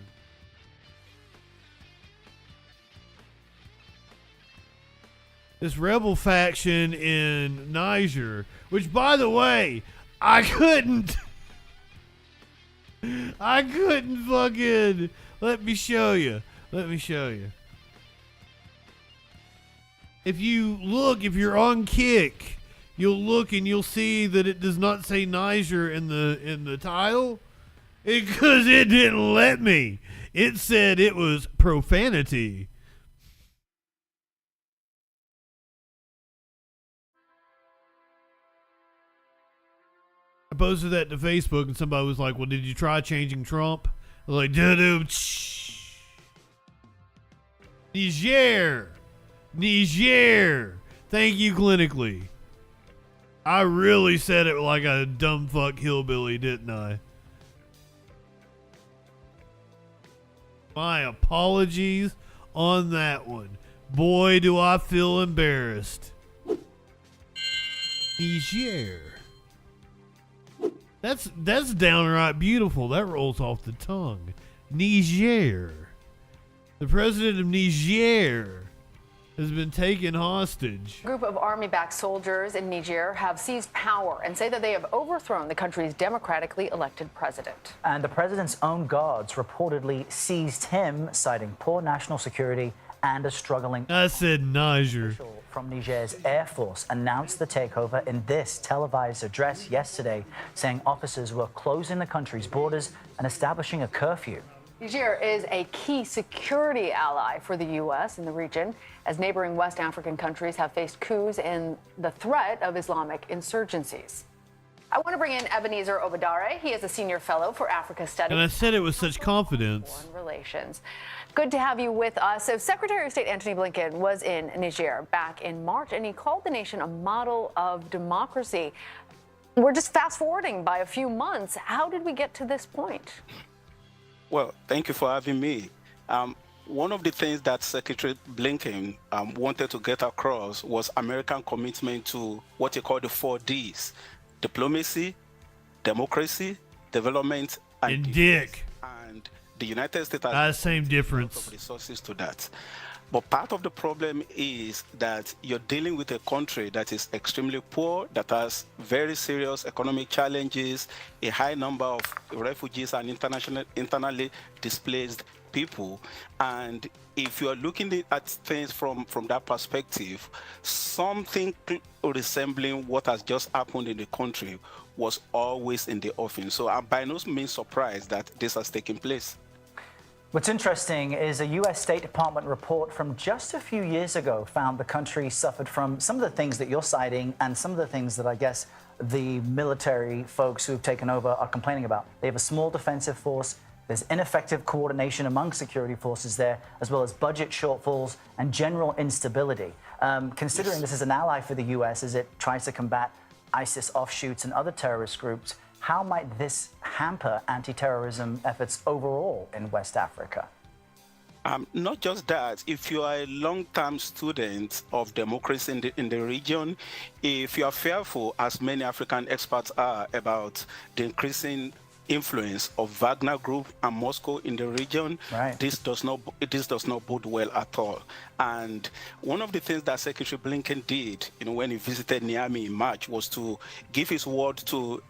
[SPEAKER 2] This rebel faction in Niger, which, by the way, I couldn't fucking, let me show you. If you're on Kick, you'll look and you'll see that it does not say Niger in the title, because it didn't let me. It said it was profanity. I posted that to Facebook and somebody was like, well, did you try changing Trump? I was like, Niger. Thank you, clinically. I really said it like a dumb fuck hillbilly, didn't I? My apologies on that one. Boy, do I feel embarrassed. Niger. That's downright beautiful. That rolls off the tongue. Niger. The president of Niger has been taken hostage.
[SPEAKER 1] A group of army-backed soldiers in Niger have seized power and say that they have overthrown the country's democratically elected president.
[SPEAKER 22] And the president's own guards reportedly seized him, citing poor national security and a struggling...
[SPEAKER 2] I said Niger.
[SPEAKER 22] ...from Niger's Air Force announced the takeover in this televised address yesterday, saying officers were closing the country's borders and establishing a curfew.
[SPEAKER 1] Niger is a key security ally for the U.S. in the region, as neighboring West African countries have faced coups and the threat of Islamic insurgencies. I want to bring in Ebenezer Obadare. He is a senior fellow for Africa Studies.
[SPEAKER 2] And I said it with such confidence.
[SPEAKER 1] Foreign relations. Good to have you with us. So Secretary of State Antony Blinken was in Niger back in March, and he called the nation a model of democracy. We're just fast forwarding by a few months. How did we get to this point?
[SPEAKER 23] Well, thank you for having me. One of the things that Secretary Blinken wanted to get across was American commitment to what you call the 4 Ds: diplomacy, democracy, development, and
[SPEAKER 2] dick.
[SPEAKER 23] And the United States has
[SPEAKER 2] same difference.
[SPEAKER 23] A lot of resources to that. But part of the problem is that you're dealing with a country that is extremely poor, that has very serious economic challenges, a high number of refugees and internally displaced people. And if you are looking at things from that perspective, something resembling what has just happened in the country was always in the offing. So I'm by no means surprised that this has taken place.
[SPEAKER 22] What's interesting is a U.S. State Department report from just a few years ago found the country suffered from some of the things that you're citing and some of the things that I guess the military folks who've taken over are complaining about. They have a small defensive force. There's ineffective coordination among security forces there, as well as budget shortfalls and general instability. Considering this is an ally for the U.S. as it tries to combat ISIS offshoots and other terrorist groups, how might this hamper anti-terrorism efforts overall in West Africa?
[SPEAKER 23] Not just that. If you are a long-term student of democracy in the region, if you are fearful, as many African experts are, about the increasing influence of Wagner Group and Moscow in the region,
[SPEAKER 22] right,
[SPEAKER 23] this does not bode well at all. And one of the things that Secretary Blinken did, when he visited Niamey in March, was to give his word to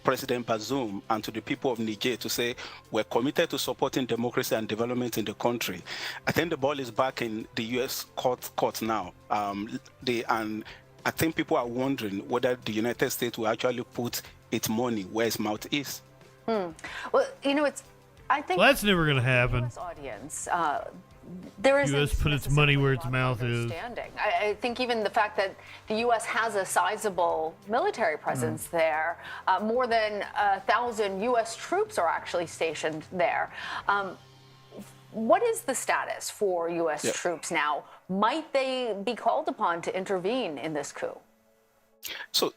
[SPEAKER 23] President Bazoum and to the people of Niger to say, we're committed to supporting democracy and development in the country. I think the ball is back in the U.S. court now. And I think people are wondering whether the United States will actually put its money where its mouth is.
[SPEAKER 1] Well, I think
[SPEAKER 2] that's never going to happen.
[SPEAKER 1] US audience, there is
[SPEAKER 2] U.S. put its money where its mouth is.
[SPEAKER 1] I think even the fact that the U.S. has a sizable military presence there, more than 1,000 U.S. troops are actually stationed there. What is the status for U.S. troops now? Might they be called upon to intervene in this coup?
[SPEAKER 23] So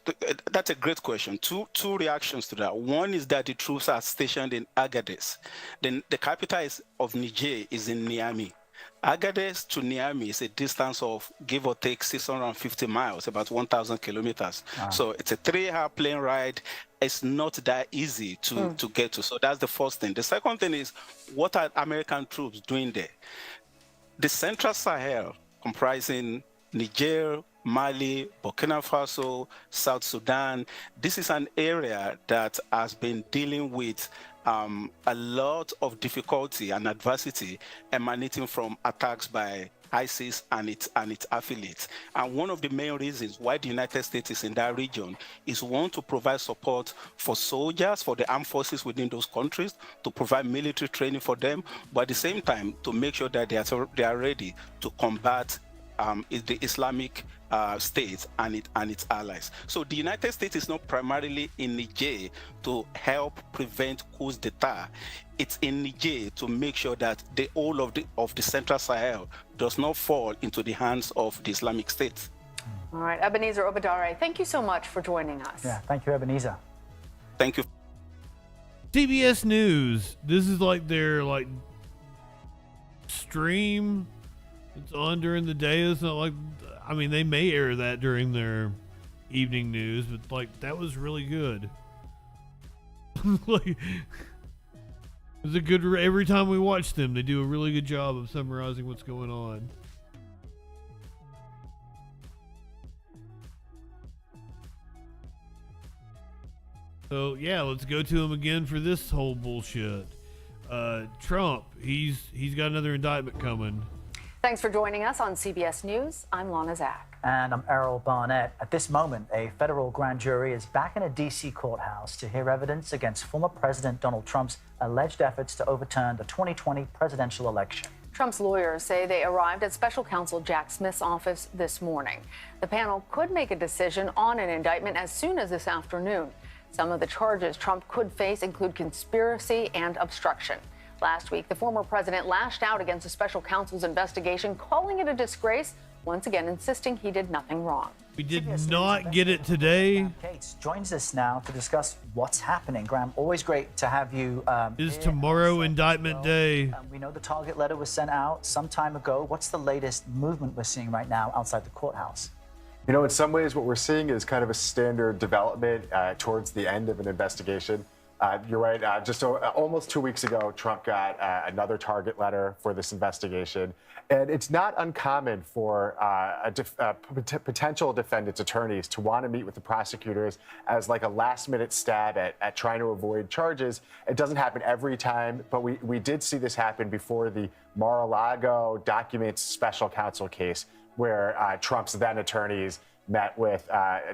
[SPEAKER 23] that's a great question. Two reactions to that. One is that the troops are stationed in Agadez. Then the capital of Niger is in Niamey. Agadez to Niamey is a distance of give or take 650 miles, about 1,000 kilometers.
[SPEAKER 22] Wow.
[SPEAKER 23] So it's a 3-hour plane ride. It's not that easy to get to. So that's the first thing. The second thing is, what are American troops doing there? The Central Sahel, comprising Niger, Mali, Burkina Faso, South Sudan, this is an area that has been dealing with a lot of difficulty and adversity emanating from attacks by ISIS and its affiliates. And one of the main reasons why the United States is in that region is one, to provide support for soldiers, for the armed forces within those countries, to provide military training for them, but at the same time to make sure that they are ready to combat the Islamic State and its allies. So the United States is not primarily in Niger to help prevent coups d'etat. It's in Niger to make sure that the whole of the Central Sahel does not fall into the hands of the Islamic State.
[SPEAKER 1] All right, Ebenezer Obadare, thank you so much for joining us.
[SPEAKER 22] Yeah, thank you, Ebenezer.
[SPEAKER 23] Thank you.
[SPEAKER 2] CBS News. This is like their stream. It's on during the day. It's not like, I mean, they may air that during their evening news, but that was really good. It's a good. Every time we watch them, they do a really good job of summarizing what's going on. So yeah, let's go to him again for this whole bullshit. Trump, he's got another indictment coming.
[SPEAKER 1] Thanks for joining us on CBS News. I'm Lana Zak.
[SPEAKER 22] And I'm Errol Barnett. At this moment, a federal grand jury is back in a D.C. courthouse to hear evidence against former President Donald Trump's alleged efforts to overturn the 2020 presidential election.
[SPEAKER 1] Trump's lawyers say they arrived at special counsel Jack Smith's office this morning. The panel could make a decision on an indictment as soon as this afternoon. Some of the charges Trump could face include conspiracy and obstruction. Last week, the former president lashed out against the special counsel's investigation, calling it a disgrace, once again insisting he did nothing wrong.
[SPEAKER 2] We did not get it today.
[SPEAKER 22] Graham Cates joins us now to discuss what's happening. Graham, always great to have you.
[SPEAKER 2] Is tomorrow indictment day?
[SPEAKER 22] We know the target letter was sent out some time ago. What's the latest movement we're seeing right now outside the courthouse?
[SPEAKER 3] You know, in some ways, what we're seeing is kind of a standard development towards the end of an investigation. You're right. Just almost 2 weeks ago, Trump got another target letter for this investigation. And it's not uncommon for potential defendant's attorneys to want to meet with the prosecutors as like a last-minute stab at trying to avoid charges. It doesn't happen every time, but we did see this happen before the Mar-a-Lago documents special counsel case, where Trump's then attorneys met with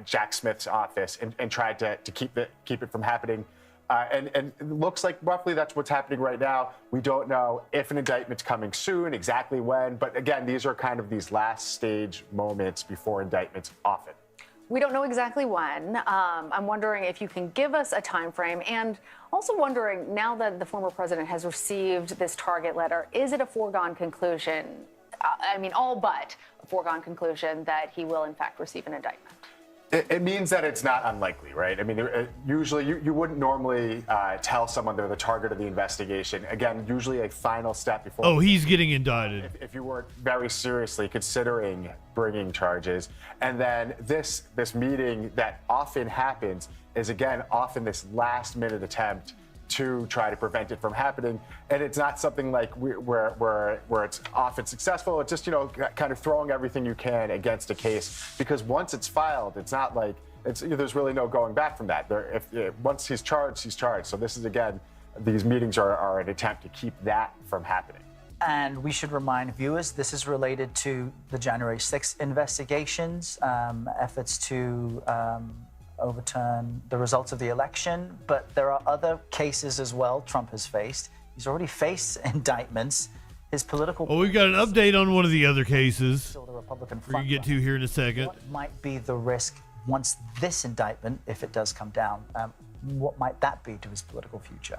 [SPEAKER 3] Jack Smith's office and tried to keep it from happening. And it looks like roughly that's what's happening right now. We don't know if an indictment's coming soon, exactly when. But again, these are kind of these last stage moments before indictments often.
[SPEAKER 1] We don't know exactly when. I'm wondering if you can give us a time frame, and also wondering, now that the former president has received this target letter, is it a foregone conclusion? I mean, all but a foregone conclusion that he will in fact receive an indictment?
[SPEAKER 3] It means that it's not unlikely, right? I mean, usually you wouldn't normally tell someone they're the target of the investigation. Again, usually a final step before.
[SPEAKER 2] Oh, he's getting indicted.
[SPEAKER 3] If you weren't very seriously considering bringing charges. And then this meeting that often happens is, again, often this last minute attempt to try to prevent it from happening. And it's not something like where it's often successful. It's just, you know, kind of throwing everything you can against a case, because once it's filed, it's not like there's really no going back from that. Once he's charged, he's charged. So this is, again, these meetings are an attempt to keep that from happening.
[SPEAKER 22] And we should remind viewers, this is related to the January 6th investigations, efforts to overturn the results of the election. But there are other cases as well Trump has faced. He's already faced indictments. His political...
[SPEAKER 2] Well, we've got an update on one of the other cases
[SPEAKER 22] still the Republican
[SPEAKER 2] we're going to get to here in a second.
[SPEAKER 22] What might be the risk once this indictment, if it does come down, what might that be to his political future?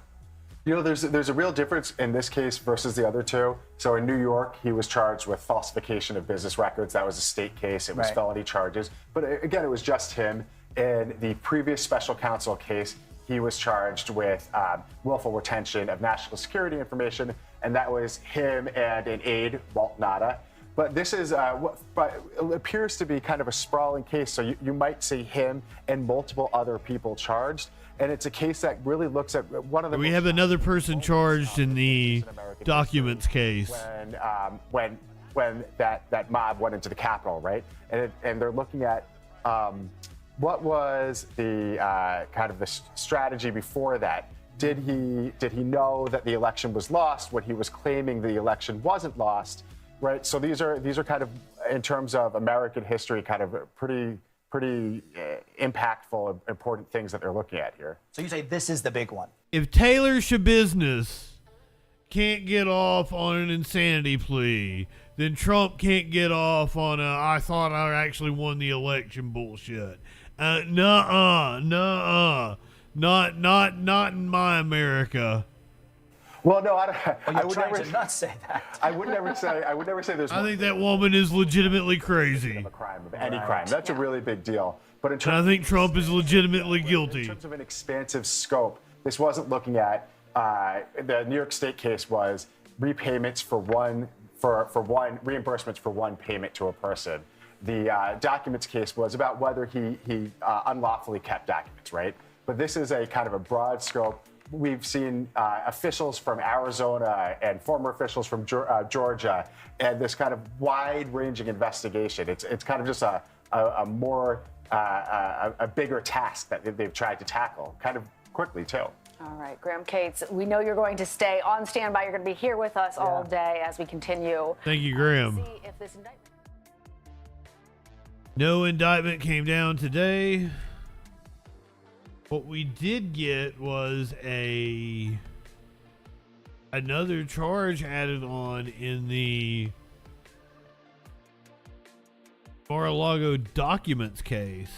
[SPEAKER 3] You know, there's a real difference in this case versus the other two. So in New York, he was charged with falsification of business records. That was a state case. It was felony charges. But again, it was just him. In the previous special counsel case, he was charged with willful retention of national security information. and that was him and an aide, Walt Nada. But this is but it appears to be kind of a sprawling case. So you might see him and multiple other people charged. And it's a case that really looks at one of the.
[SPEAKER 2] We have another person charged in the documents case.
[SPEAKER 3] When that mob went into the Capitol, right? And they're looking at what was the kind of the strategy before that. Did he know that the election was lost when he was claiming the election wasn't lost? Right. So these are kind of, in terms of American history, kind of pretty impactful, important things that they're looking at here.
[SPEAKER 22] So you say this is the big one.
[SPEAKER 2] If Taylor Shabusiness can't get off on an insanity plea, then Trump can't get off on a I thought I actually won the election bullshit. Nuh-uh. Not in my America.
[SPEAKER 3] Well, no, I would
[SPEAKER 22] trying
[SPEAKER 3] never
[SPEAKER 22] to not say that.
[SPEAKER 3] I would never say there's.
[SPEAKER 2] I think that woman is legitimately crazy.
[SPEAKER 3] Of a crime, of any crime. That's a really big deal. But in terms,
[SPEAKER 2] and I think Trump is legitimately guilty.
[SPEAKER 3] In terms of an expansive scope, this wasn't looking at the New York State case was repayments for reimbursements for one payment to a person. The documents case was about whether he unlawfully kept documents, right? But this is a kind of a broad scope. We've seen officials from Arizona and former officials from Georgia, and this kind of wide-ranging investigation. It's kind of just a bigger task that they've tried to tackle, kind of quickly too.
[SPEAKER 1] All right, Graham Cates, we know you're going to stay on standby. You're going to be here with us all day as we continue.
[SPEAKER 2] Thank you, Graham.
[SPEAKER 1] See if this indictment.
[SPEAKER 2] No indictment came down today. What we did get was another charge added on in the Mar-a-Lago documents case.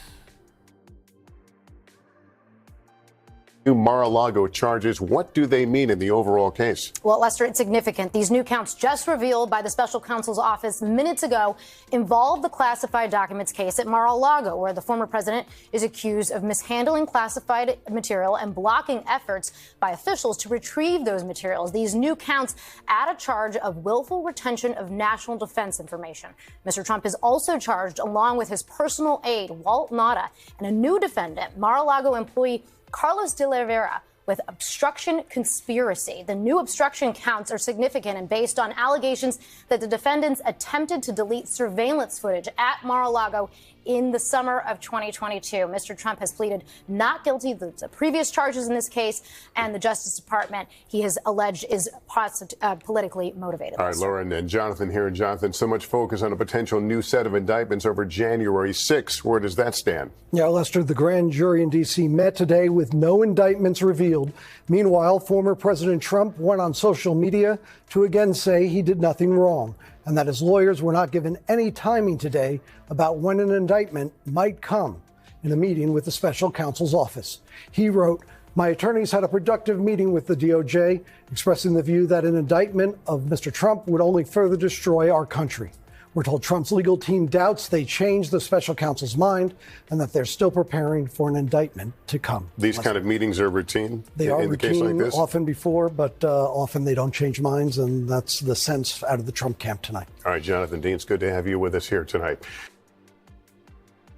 [SPEAKER 4] New Mar-a-Lago charges. What do they mean in the overall case?
[SPEAKER 16] Well, Lester, it's significant. These new counts just revealed by the special counsel's office minutes ago involve the classified documents case at Mar-a-Lago, where the former president is accused of mishandling classified material and blocking efforts by officials to retrieve those materials. These new counts add a charge of willful retention of national defense information. Mr. Trump is also charged, along with his personal aide, Walt Nada, and a new defendant, Mar-a-Lago employee Carlos de la Vera, with obstruction conspiracy. The new obstruction counts are significant and based on allegations that the defendants attempted to delete surveillance footage at Mar-a-Lago in the summer of 2022. Mr. Trump has pleaded not guilty to the previous charges in this case, and the Justice Department, he has alleged, is politically motivated.
[SPEAKER 4] All right, Lauren and Jonathan here. And Jonathan, so much focus on a potential new set of indictments over January 6th. Where does that stand?
[SPEAKER 5] Yeah, Lester, the grand jury in D.C. met today with no indictments revealed. Meanwhile, former President Trump went on social media to again say he did nothing wrong, and that his lawyers were not given any timing today about when an indictment might come in a meeting with the special counsel's office. He wrote, "My attorneys had a productive meeting with the DOJ, expressing the view that an indictment of Mr. Trump would only further destroy our country." We're told Trump's legal team doubts they changed the special counsel's mind and that they're still preparing for an indictment to come.
[SPEAKER 4] These kind of meetings are routine?
[SPEAKER 5] They are
[SPEAKER 4] in the case like
[SPEAKER 5] routine,
[SPEAKER 4] this?
[SPEAKER 5] often before, but often they don't change minds, and that's the sense out of the Trump camp tonight.
[SPEAKER 4] All right, Jonathan Dean, it's good to have you with us here tonight.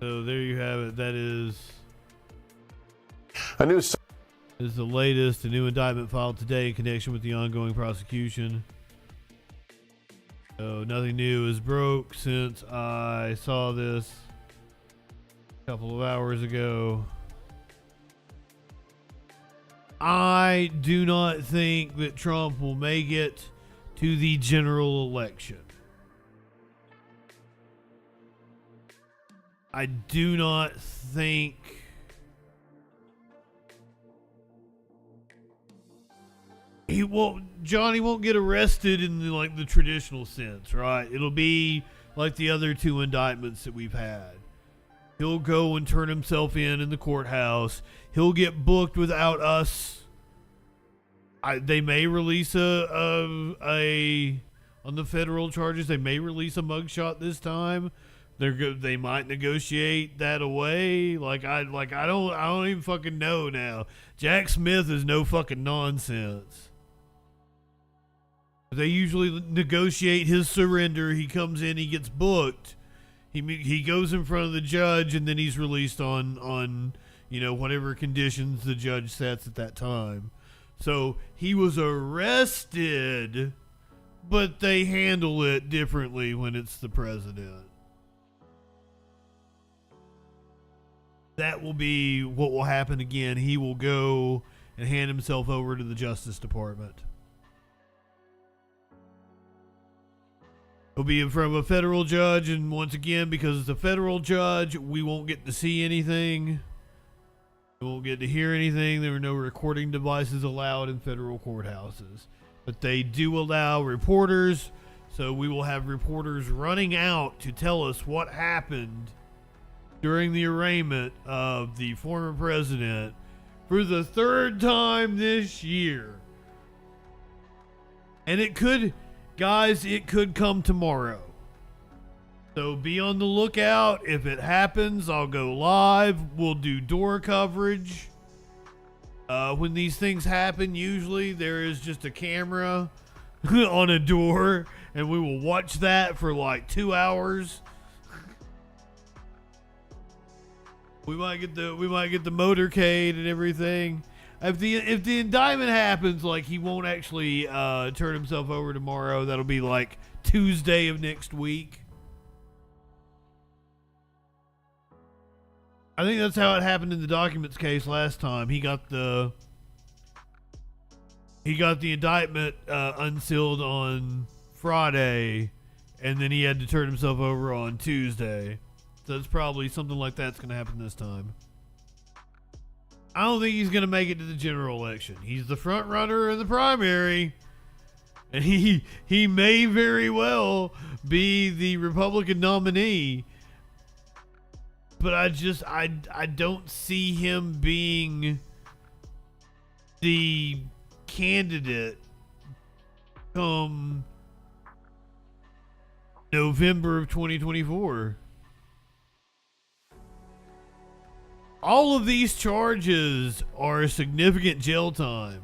[SPEAKER 2] So there you have it. That is
[SPEAKER 4] a new.
[SPEAKER 2] This is the latest. A new indictment filed today in connection with the ongoing prosecution. So nothing new is broke since I saw this a couple of hours ago. I do not think that Trump will make it to the general election. I do not think Johnny won't get arrested in the traditional sense, right? It'll be like the other two indictments that we've had. He'll go and turn himself in the courthouse. He'll get booked without us. They may release on the federal charges. They may release a mugshot this time. They might negotiate that away. I don't even fucking know now. Jack Smith is no fucking nonsense. They usually negotiate his surrender. He comes in, he gets booked. He goes in front of the judge, and then he's released on whatever conditions the judge sets at that time. So he was arrested, but they handle it differently when it's the president. That will be what will happen again. He will go and hand himself over to the Justice Department. He'll be in front of a federal judge, and once again, because it's a federal judge, we won't get to see anything. We won't get to hear anything. There are no recording devices allowed in federal courthouses. But they do allow reporters, so we will have reporters running out to tell us what happened during the arraignment of the former president for the third time this year. And it could come tomorrow. So be on the lookout. If it happens, I'll go live. We'll do door coverage. When these things happen, usually there is just a camera on a door, and we will watch that for like 2 hours. We might get the motorcade and everything. If the indictment happens, like, he won't actually turn himself over tomorrow. That'll be like Tuesday of next week. I think that's how it happened in the documents case last time. He got the indictment unsealed on Friday, and then he had to turn himself over on Tuesday. So it's probably something like that's going to happen this time. I don't think he's going to make it to the general election. He's the front runner in the primary, and he may very well be the Republican nominee. But I don't see him being the candidate come November of 2024. All of these charges are significant jail time.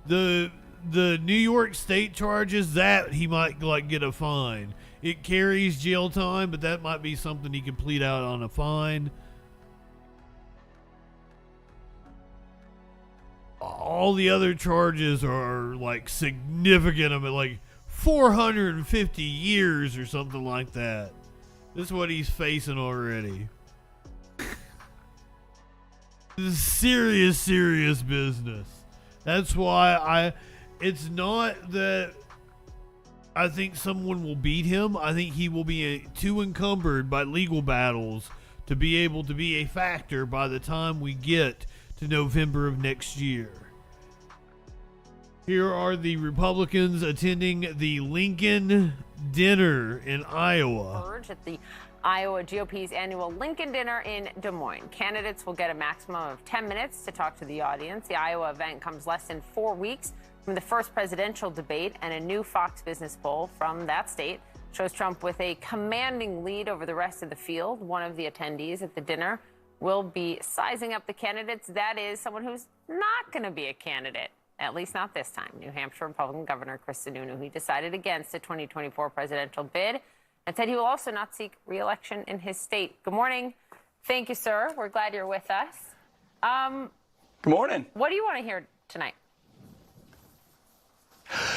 [SPEAKER 2] The New York State charges, that he might get a fine. It carries jail time, but that might be something he could plead out on a fine. All the other charges are like significant. I mean, like 450 years or something like that. This is what he's facing already. This is serious business. That's why it's not that I think someone will beat him. I think he will be too encumbered by legal battles to be able to be a factor by the time we get to November of next year. Here are the Republicans attending the Lincoln Dinner in Iowa.
[SPEAKER 7] At the Iowa GOP's annual Lincoln Dinner in Des Moines. Candidates will get a maximum of 10 minutes to talk to the audience. The Iowa event comes less than 4 weeks from the first presidential debate, and a new Fox Business poll from that state shows Trump with a commanding lead over the rest of the field. One of the attendees at the dinner will be sizing up the candidates. That is someone who's not going to be a candidate, at least not this time. New Hampshire Republican Governor Chris Sununu, he decided against the 2024 presidential bid and said he will also not seek re-election in his state. Good morning. Thank you, sir. We're glad you're with us.
[SPEAKER 8] Good morning.
[SPEAKER 7] What do you want to hear tonight?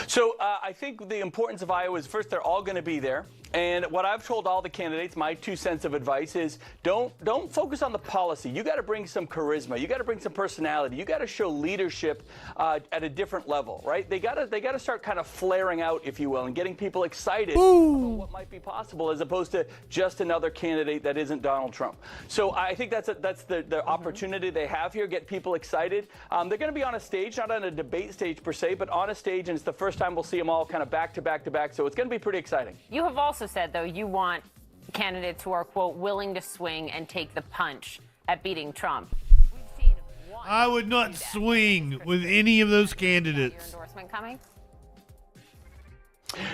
[SPEAKER 8] So I think the importance of Iowa is, first, they're all going to be there. And what I've told all the candidates, my 2 cents of advice is don't focus on the policy. You got to bring some charisma. You got to bring some personality. You got to show leadership at a different level, right? They got to start kind of flaring out, if you will, and getting people excited about what might be possible, as opposed to just another candidate that isn't Donald Trump. So I think that's the opportunity they have here. Get people excited. They're going to be on a stage, not on a debate stage per se, but on a stage, and it's the first time we'll see them all kind of back to back to back. So it's going to be pretty exciting.
[SPEAKER 7] You have also said, though, you want candidates who are, quote, willing to swing and take the punch at beating Trump.
[SPEAKER 2] I would not swing with any of those candidates.
[SPEAKER 7] Your endorsement coming?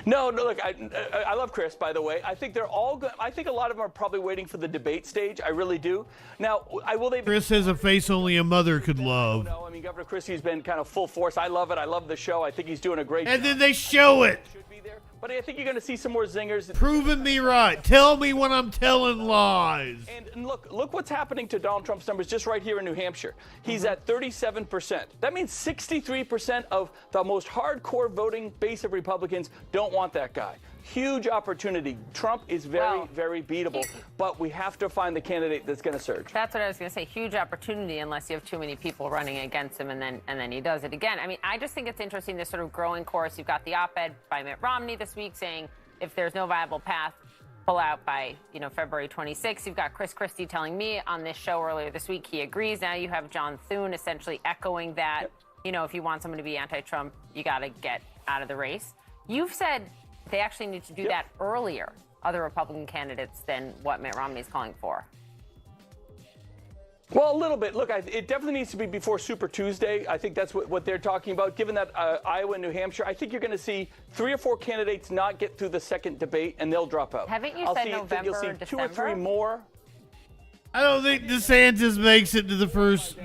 [SPEAKER 8] No, look, I love Chris, by the way. I think they're all good. I think a lot of them are probably waiting for the debate stage. I really do. Now, will they be...
[SPEAKER 2] Chris has a face only a mother could love.
[SPEAKER 8] No, I mean, Governor Christie's been kind of full force. I love it. I love the show. I think he's doing a great job.
[SPEAKER 2] And then they show it.
[SPEAKER 8] Should be there. But I think you're going to see some more zingers.
[SPEAKER 2] Proving me right. Tell me when I'm telling lies.
[SPEAKER 8] And look what's happening to Donald Trump's numbers just right here in New Hampshire. He's at 37%. That means 63% of the most hardcore voting base of Republicans don't want that guy. Huge opportunity. Trump is very beatable, but we have to find the candidate that's going to surge.
[SPEAKER 7] That's what I was going to say. Huge opportunity unless you have too many people running against him, and then he does it again. I mean, I just think it's interesting, this sort of growing chorus. You've got the op-ed by Mitt Romney this week saying if there's no viable path, pull out by February 26th. You've got Chris Christie telling me on this show earlier this week he agrees. Now you have John Thune essentially echoing that. If you want someone to be anti-Trump, you got to get out of the race. You've said they actually need to do that earlier, other Republican candidates, than what Mitt Romney is calling for.
[SPEAKER 8] Well, a little bit. Look, it definitely needs to be before Super Tuesday. I think that's what they're talking about. Given that Iowa and New Hampshire, I think you're going to see 3 or 4 candidates not get through the second debate, and they'll drop out.
[SPEAKER 7] Haven't you said November,
[SPEAKER 8] you'll see
[SPEAKER 7] December?
[SPEAKER 8] 2 or 3 more.
[SPEAKER 2] I don't think DeSantis makes it to the first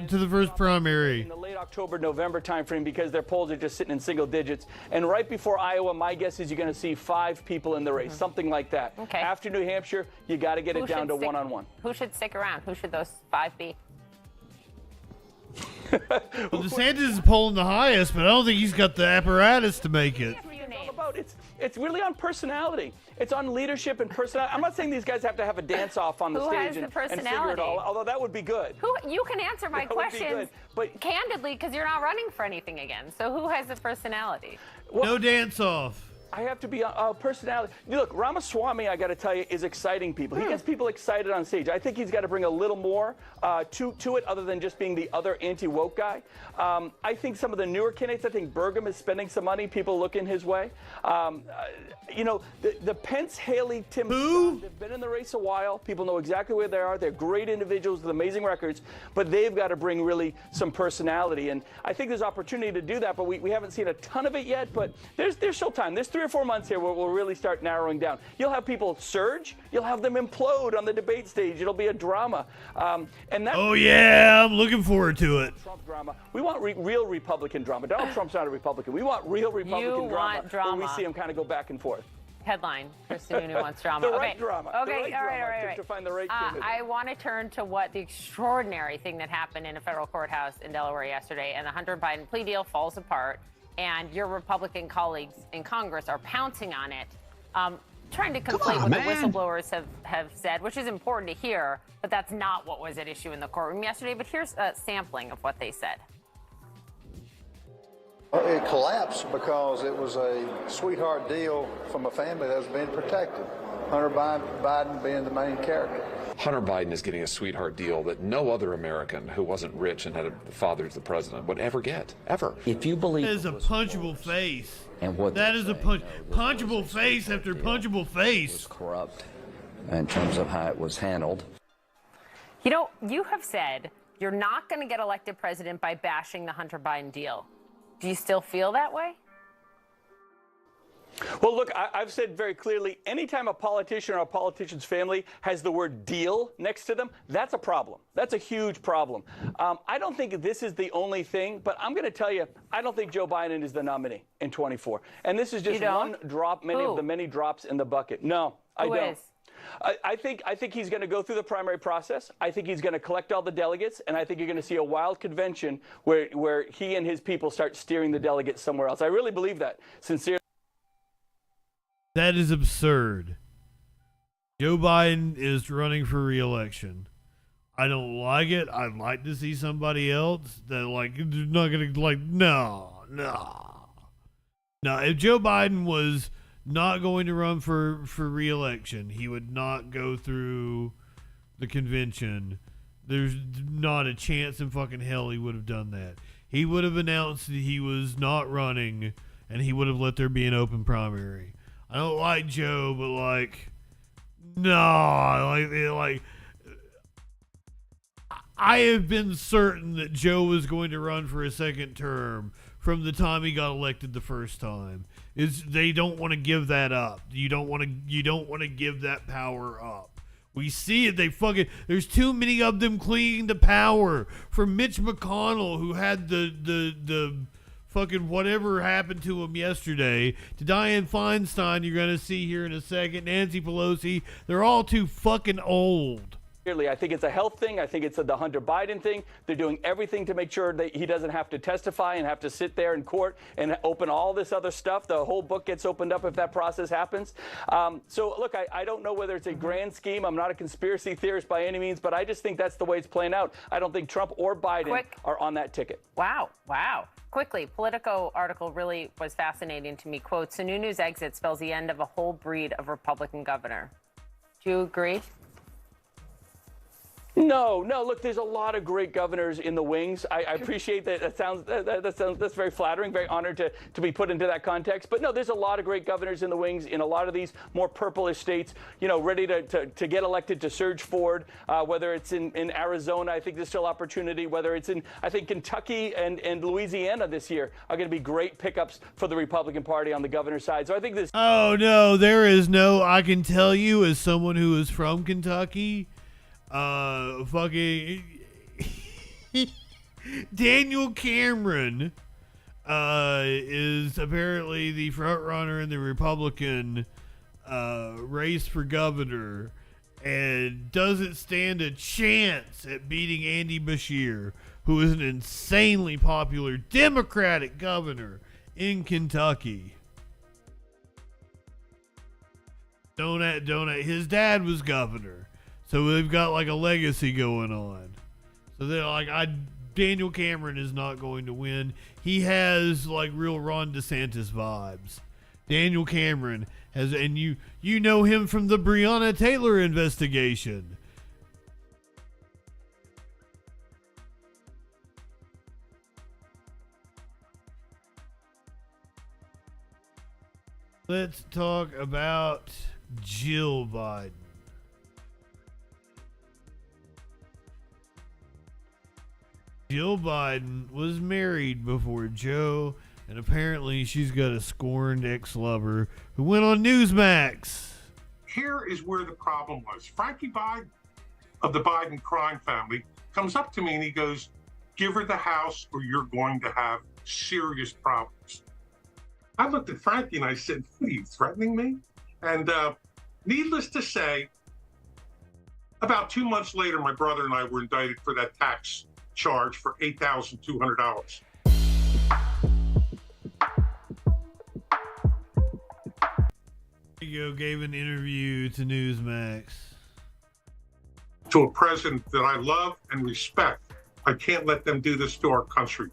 [SPEAKER 2] primary.
[SPEAKER 8] In the late October, November timeframe, because their polls are just sitting in single digits. And right before Iowa, my guess is you're going to see 5 people in the race, something like that.
[SPEAKER 7] Okay.
[SPEAKER 8] After New Hampshire, you got to get it down to one-on-one.
[SPEAKER 7] Who should stick around? Who should those 5 be?
[SPEAKER 2] Well, DeSantis is polling the highest, but I don't think he's got the apparatus to make it.
[SPEAKER 8] It's really on personality. It's on leadership and personality. I'm not saying these guys have to have a dance-off on the
[SPEAKER 7] Who
[SPEAKER 8] stage
[SPEAKER 7] has the
[SPEAKER 8] and figure
[SPEAKER 7] personality?
[SPEAKER 8] it all out, although that would be good.
[SPEAKER 7] You can answer my
[SPEAKER 8] That would be
[SPEAKER 7] questions
[SPEAKER 8] good, but
[SPEAKER 7] candidly because you're not running for anything again. So who has the personality?
[SPEAKER 2] No dance-off.
[SPEAKER 8] I have to be personality. Look, Ramaswamy, I got to tell you, is exciting people. He gets people excited on stage. I think he's got to bring a little more to it other than just being the other anti-woke guy. I think some of the newer candidates, I think Burgum is spending some money. People looking his way. The Pence, Haley, Tim, Scott, they've been in the race a while. People know exactly where they are. They're great individuals with amazing records, but they've got to bring really some personality. And I think there's opportunity to do that, but we haven't seen a ton of it yet. But there's still time. There's 3 or 4 months here where we'll really start narrowing down. You'll have people surge. You'll have them implode on the debate stage. It'll be a drama.
[SPEAKER 2] Oh yeah, I'm looking forward to it.
[SPEAKER 8] Trump drama. We want real Republican drama. Donald Trump's not a Republican. We want real Republican drama. Where we see him kind of go back and forth.
[SPEAKER 7] Headline: Chris Sununu wants drama.
[SPEAKER 8] The right drama.
[SPEAKER 7] Okay,
[SPEAKER 8] The
[SPEAKER 7] all
[SPEAKER 8] right
[SPEAKER 7] right.
[SPEAKER 8] drama to find the right candidate.
[SPEAKER 7] I want to turn to what the extraordinary thing that happened in a federal courthouse in Delaware yesterday, and the Hunter Biden plea deal falls apart, and your Republican colleagues in Congress are pouncing on it, trying to conflate what the whistleblowers have said, which is important to hear, but that's not what was at issue in the courtroom yesterday. But here's a sampling of what they said.
[SPEAKER 6] It collapsed because it was a sweetheart deal from a family that was being protected. Hunter Biden being the main character.
[SPEAKER 11] Hunter Biden is getting a sweetheart deal that no other American who wasn't rich and had a father as the president would ever get, ever.
[SPEAKER 13] If you believe
[SPEAKER 2] that is a punchable face.
[SPEAKER 13] And what
[SPEAKER 2] that is a punchable face after punchable face.
[SPEAKER 13] Was corrupt in terms of how it was handled.
[SPEAKER 7] You have said you're not going to get elected president by bashing the Hunter Biden deal. Do you still feel that way?
[SPEAKER 8] Well, look, I've said very clearly, anytime a politician or a politician's family has the word deal next to them, that's a problem. That's a huge problem. I don't think this is the only thing, but I'm going to tell you, I don't think Joe Biden is the nominee in 24. And this is just one drop, of the many drops in the bucket. No, I don't.
[SPEAKER 7] Is?
[SPEAKER 8] I think he's going to go through the primary process. I think he's going to collect all the delegates, and I think you're going to see a wild convention where he and his people start steering the delegates somewhere else. I really believe that, sincerely.
[SPEAKER 2] That is absurd. Joe Biden is running for re-election. I don't like it. I'd like to see somebody else that they're not gonna no. If Joe Biden was not going to run for re-election, he would not go through the convention. There's not a chance in fucking hell he would have done that. He would have announced that he was not running, and he would have let there be an open primary. I don't like Joe, but I have been certain that Joe was going to run for a second term from the time he got elected the first time. is they don't want to give that up. You don't want to give that power up. We see it. There's too many of them clinging to power. From Mitch McConnell, who had the fucking whatever happened to him yesterday, to Dianne Feinstein, you're going to see here in a second, Nancy Pelosi. They're all too fucking old.
[SPEAKER 8] I think it's a health thing. I think it's the Hunter Biden thing. They're doing everything to make sure that he doesn't have to testify and have to sit there in court and open all this other stuff. The whole book gets opened up if that process happens. So, look, I don't know whether it's a grand scheme. I'm not a conspiracy theorist by any means, but I just think that's the way it's playing out. I don't think Trump or Biden are on that ticket.
[SPEAKER 7] Wow. Quickly, Politico article really was fascinating to me. Quote, Sununu's exit spells the end of a whole breed of Republican governor. Do you agree?
[SPEAKER 8] No. Look, there's a lot of great governors in the wings. I appreciate that. That's very flattering. Very honored to be put into that context. But no, there's a lot of great governors in the wings in a lot of these more purplish states. Ready to get elected to surge forward. Whether it's in Arizona, I think there's still opportunity. Whether it's in, I think Kentucky and Louisiana this year are going to be great pickups for the Republican Party on the governor's side. So I think this.
[SPEAKER 2] Oh no, there is no. I can tell you, as someone who is from Kentucky. Fucking Daniel Cameron is apparently the front runner in the Republican race for governor and doesn't stand a chance at beating Andy Beshear, who is an insanely popular Democratic governor in Kentucky. His dad was governor. So they've got like a legacy going on. So they're like, Daniel Cameron is not going to win. He has like real Ron DeSantis vibes. Daniel Cameron has, and you know him from the Breonna Taylor investigation. Let's talk about Jill Biden. Jill Biden was married before Joe, and apparently she's got a scorned ex-lover who went on Newsmax.
[SPEAKER 12] Here is where the problem was. Frankie Biden of the Biden crime family comes up to me and he goes, give her the house or you're going to have serious problems. I looked at Frankie and I said, what are you, threatening me? And needless to say, about 2 months later, my brother and I were indicted for that tax charge for $8,200.
[SPEAKER 2] Gave an interview to Newsmax.
[SPEAKER 12] To a president that I love and respect. I can't let them do this to our country.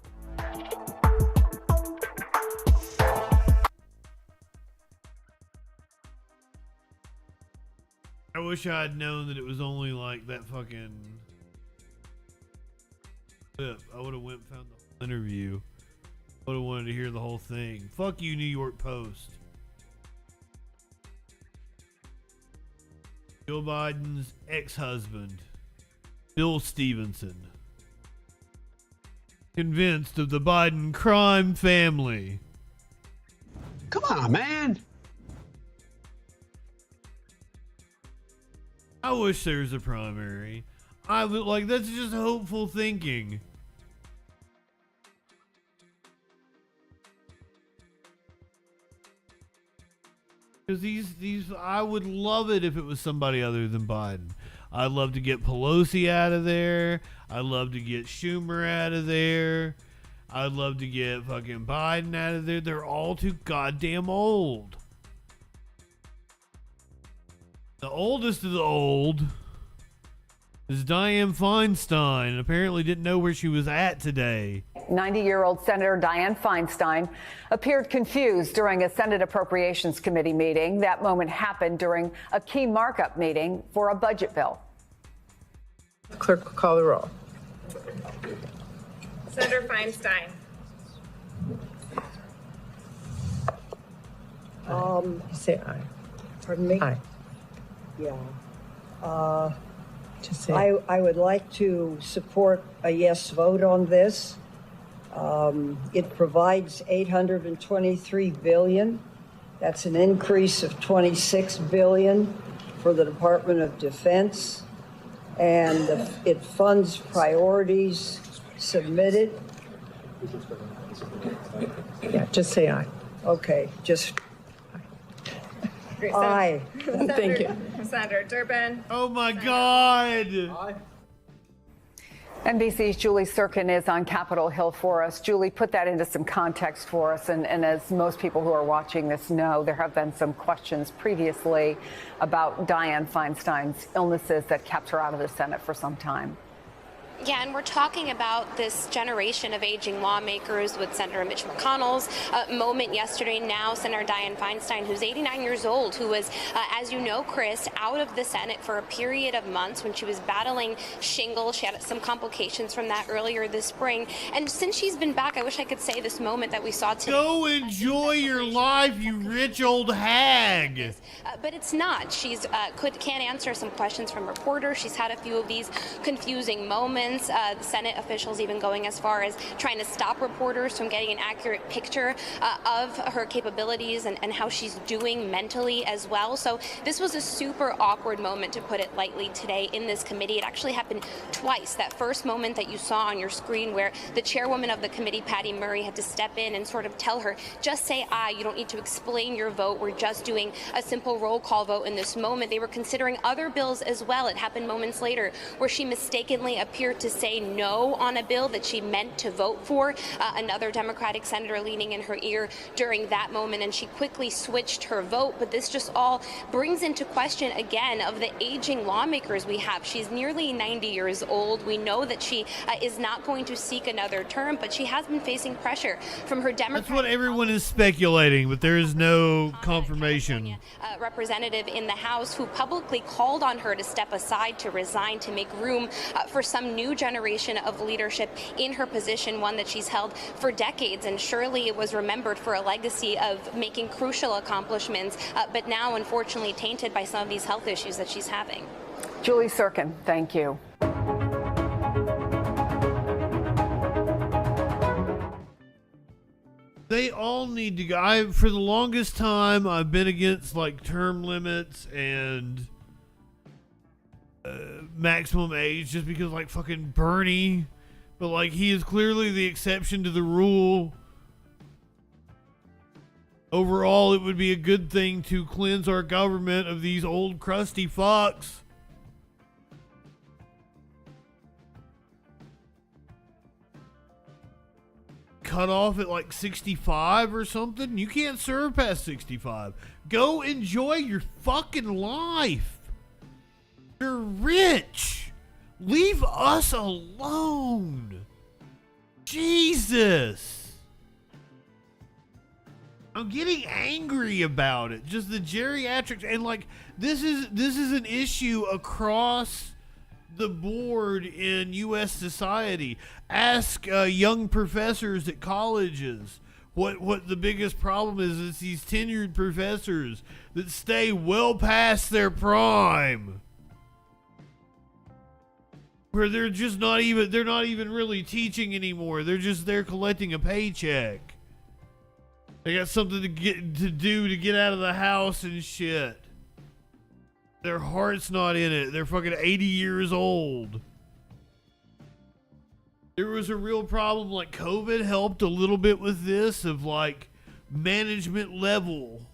[SPEAKER 2] I wish I had known that it was only like that fucking clip. I would have went and found the whole interview. I would have wanted to hear the whole thing. Fuck you, New York Post. Joe Biden's ex-husband, Bill Stevenson, convinced of the Biden crime family.
[SPEAKER 14] Come on, man.
[SPEAKER 2] I wish there was a primary. I would like, that's just hopeful thinking. Because these, I would love it if it was somebody other than Biden. I'd love to get Pelosi out of there. I'd love to get Schumer out of there. I'd love to get fucking Biden out of there. They're all too goddamn old. The oldest of the old is Dianne Feinstein. Apparently didn't know where she was at today.
[SPEAKER 15] 90-year-old Senator Dianne Feinstein appeared confused during a Senate Appropriations Committee meeting. That moment happened during a key markup meeting for a budget bill.
[SPEAKER 24] The clerk will call the roll.
[SPEAKER 25] Senator Feinstein.
[SPEAKER 24] Say aye.
[SPEAKER 26] Pardon me?
[SPEAKER 24] Aye.
[SPEAKER 26] Yeah.
[SPEAKER 24] Just say
[SPEAKER 26] I would like to support a yes vote on this. It provides $823 billion That's an increase of $26 billion for the Department of Defense, and it funds priorities submitted.
[SPEAKER 24] Yeah, just say aye.
[SPEAKER 26] Okay, just
[SPEAKER 24] Great,
[SPEAKER 26] aye.
[SPEAKER 24] Thank you.
[SPEAKER 17] Senator Durbin.
[SPEAKER 2] Oh my God.
[SPEAKER 15] NBC's Julie Sirkin is on Capitol Hill for us. Julie, put that into some context for us. And as most people who are watching this know, there have been some questions previously about Dianne Feinstein's illnesses that kept her out of the Senate for some time.
[SPEAKER 18] Yeah, and we're talking about this generation of aging lawmakers with Senator Mitch McConnell's moment yesterday. Now, Senator Dianne Feinstein, who's 89 years old, who was, as you know, Chris, out of the Senate for a period of months when she was battling shingles. She had some complications from that earlier this spring. And since she's been back, I wish I could say this moment that we saw today.
[SPEAKER 2] Go enjoy your life, you rich old hag.
[SPEAKER 18] But it's not. She's can't answer some questions from reporters. She's had a few of these confusing moments. The Senate officials even going as far as trying to stop reporters from getting an accurate picture of her capabilities and how she's doing mentally as well. So this was a super awkward moment, to put it lightly, today in this committee. It actually happened twice. That first moment that you saw on your screen where the chairwoman of the committee, Patty Murray, had to step in and sort of tell her, just say aye. You don't need to explain your vote. We're just doing a simple roll call vote in this moment. They were considering other bills as well. It happened moments later where she mistakenly appeared to say no on a bill that she meant to vote for. Another Democratic senator leaning in her ear during that moment, and she quickly switched her vote. But this just all brings into question again of the aging lawmakers we have. She's nearly 90 years old. We know that she is not going to seek another term, but she has been facing pressure from her Democratic.
[SPEAKER 2] That's what everyone is speculating, but there is no confirmation.
[SPEAKER 18] Representative in the House who publicly called on her to step aside, to resign, to make room for some new generation of leadership in her position, one that she's held for decades. And surely it was remembered for a legacy of making crucial accomplishments, but now unfortunately tainted by some of these health issues that she's having.
[SPEAKER 15] Julie Sirkin, thank you.
[SPEAKER 2] They all need to go. For the longest time, I've been against like term limits and maximum age, just because like fucking Bernie, but like he is clearly the exception to the rule. Overall, it would be a good thing to cleanse our government of these old crusty fucks. Cut off at like 65 or something. You can't serve past 65. Go enjoy your fucking life. You're rich. Leave us alone. Jesus. I'm getting angry about it. Just the geriatrics, and like this is an issue across the board in U.S. society. Ask young professors at colleges what the biggest problem is. It's these tenured professors that stay well past their prime, where they're not even really teaching anymore. They're just there collecting a paycheck. They got something to do to get out of the house and shit. Their heart's not in it. They're fucking 80 years old. There was a real problem, like COVID helped a little bit with this, of like management level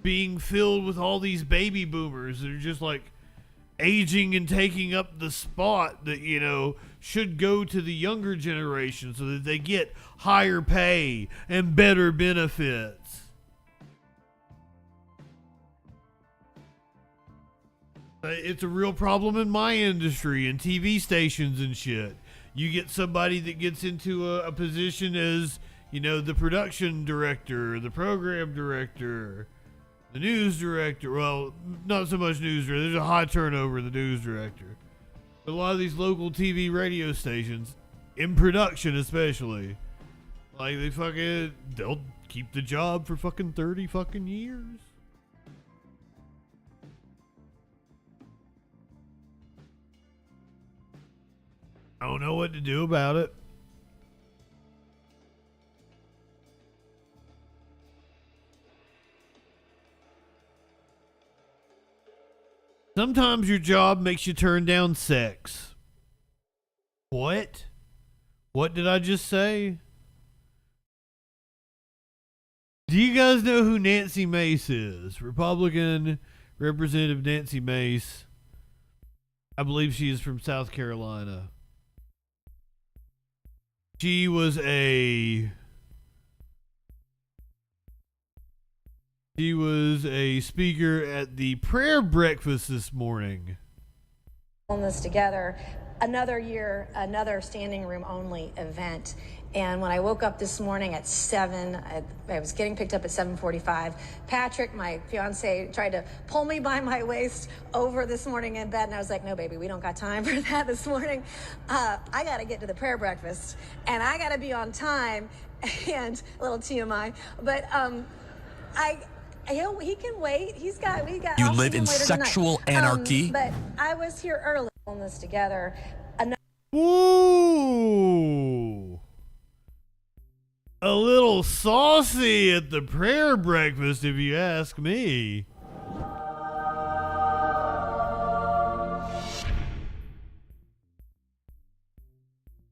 [SPEAKER 2] being filled with all these baby boomers that are just like aging and taking up the spot that, you know, should go to the younger generation so that they get higher pay and better benefits. It's a real problem in my industry and TV stations and shit. You get somebody that gets into a position as, you know, the production director, the program director, the news director. Well, not so much news director. There's a high turnover in the news director. But a lot of these local TV radio stations, in production especially, like they'll keep the job for fucking 30 fucking years. I don't know what to do about it. Sometimes your job makes you turn down sex. What? What did I just say? Do you guys know who Nancy Mace is? Republican Representative Nancy Mace. I believe she is from South Carolina. She was a speaker at the prayer breakfast this morning.
[SPEAKER 10] On this together, another year, another standing room only event. And when I woke up this morning at 7, I was getting picked up at 7:45. Patrick, my fiance, tried to pull me by my waist over this morning in bed. And I was like, no, baby, we don't got time for that this morning. I got to get to the prayer breakfast and I got to be on time. And a little TMI, but he can wait. We got.
[SPEAKER 17] You
[SPEAKER 10] I'll
[SPEAKER 17] live
[SPEAKER 10] see him
[SPEAKER 17] in
[SPEAKER 10] later
[SPEAKER 17] sexual
[SPEAKER 10] tonight.
[SPEAKER 17] anarchy?
[SPEAKER 10] But I was here early on this together.
[SPEAKER 2] Ooh. A little saucy at the prayer breakfast, if you ask me.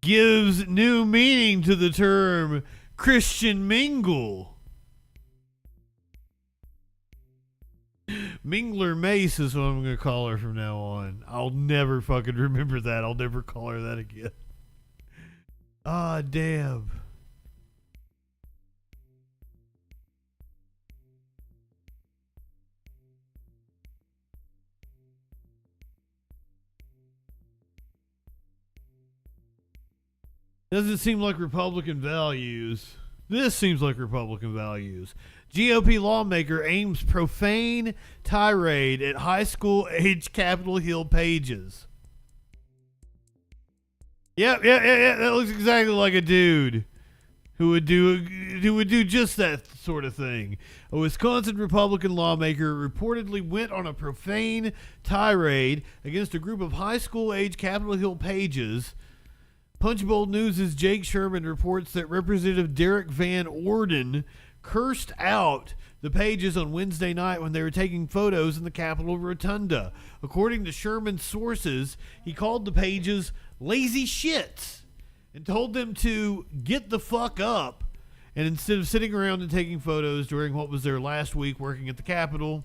[SPEAKER 2] Gives new meaning to the term Christian mingle. Mingler Mace is what I'm going to call her from now on. I'll never fucking remember that. I'll never call her that again. Ah, damn. Doesn't seem like Republican values. This seems like Republican values. GOP lawmaker aims profane tirade at high school age Capitol Hill pages. Yep. That looks exactly like a dude who would do just that sort of thing. A Wisconsin Republican lawmaker reportedly went on a profane tirade against a group of high school age Capitol Hill pages. Punchbowl News' Jake Sherman reports that Representative Derek Van Orden cursed out the pages on Wednesday night when they were taking photos in the Capitol Rotunda. According to Sherman's sources, he called the pages lazy shits and told them to get the fuck up. And instead of sitting around and taking photos during what was their last week working at the Capitol.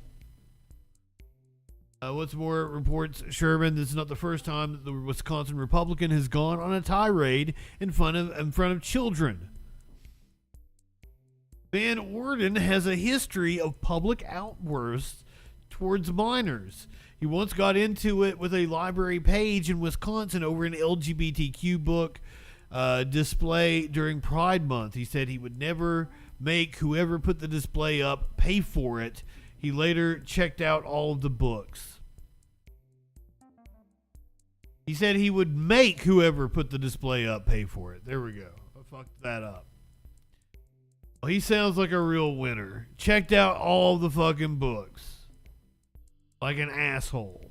[SPEAKER 2] What's more, reports Sherman, this is not the first time that the Wisconsin Republican has gone on a tirade in front of children. Van Orden has a history of public outbursts towards minors. He once got into it with a library page in Wisconsin over an LGBTQ book display during Pride Month. He said he would never make whoever put the display up pay for it. He later checked out all of the books. He said he would make whoever put the display up pay for it. There we go. I fucked that up. Well, he sounds like a real winner. Checked out all the fucking books. Like an asshole.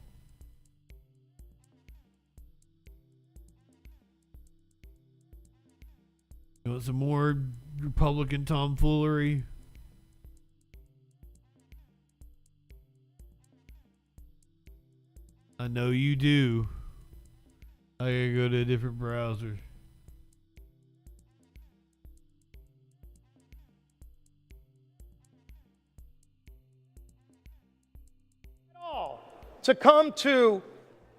[SPEAKER 2] You want some more Republican tomfoolery? I know you do. I gotta go to a different browser.
[SPEAKER 19] To come to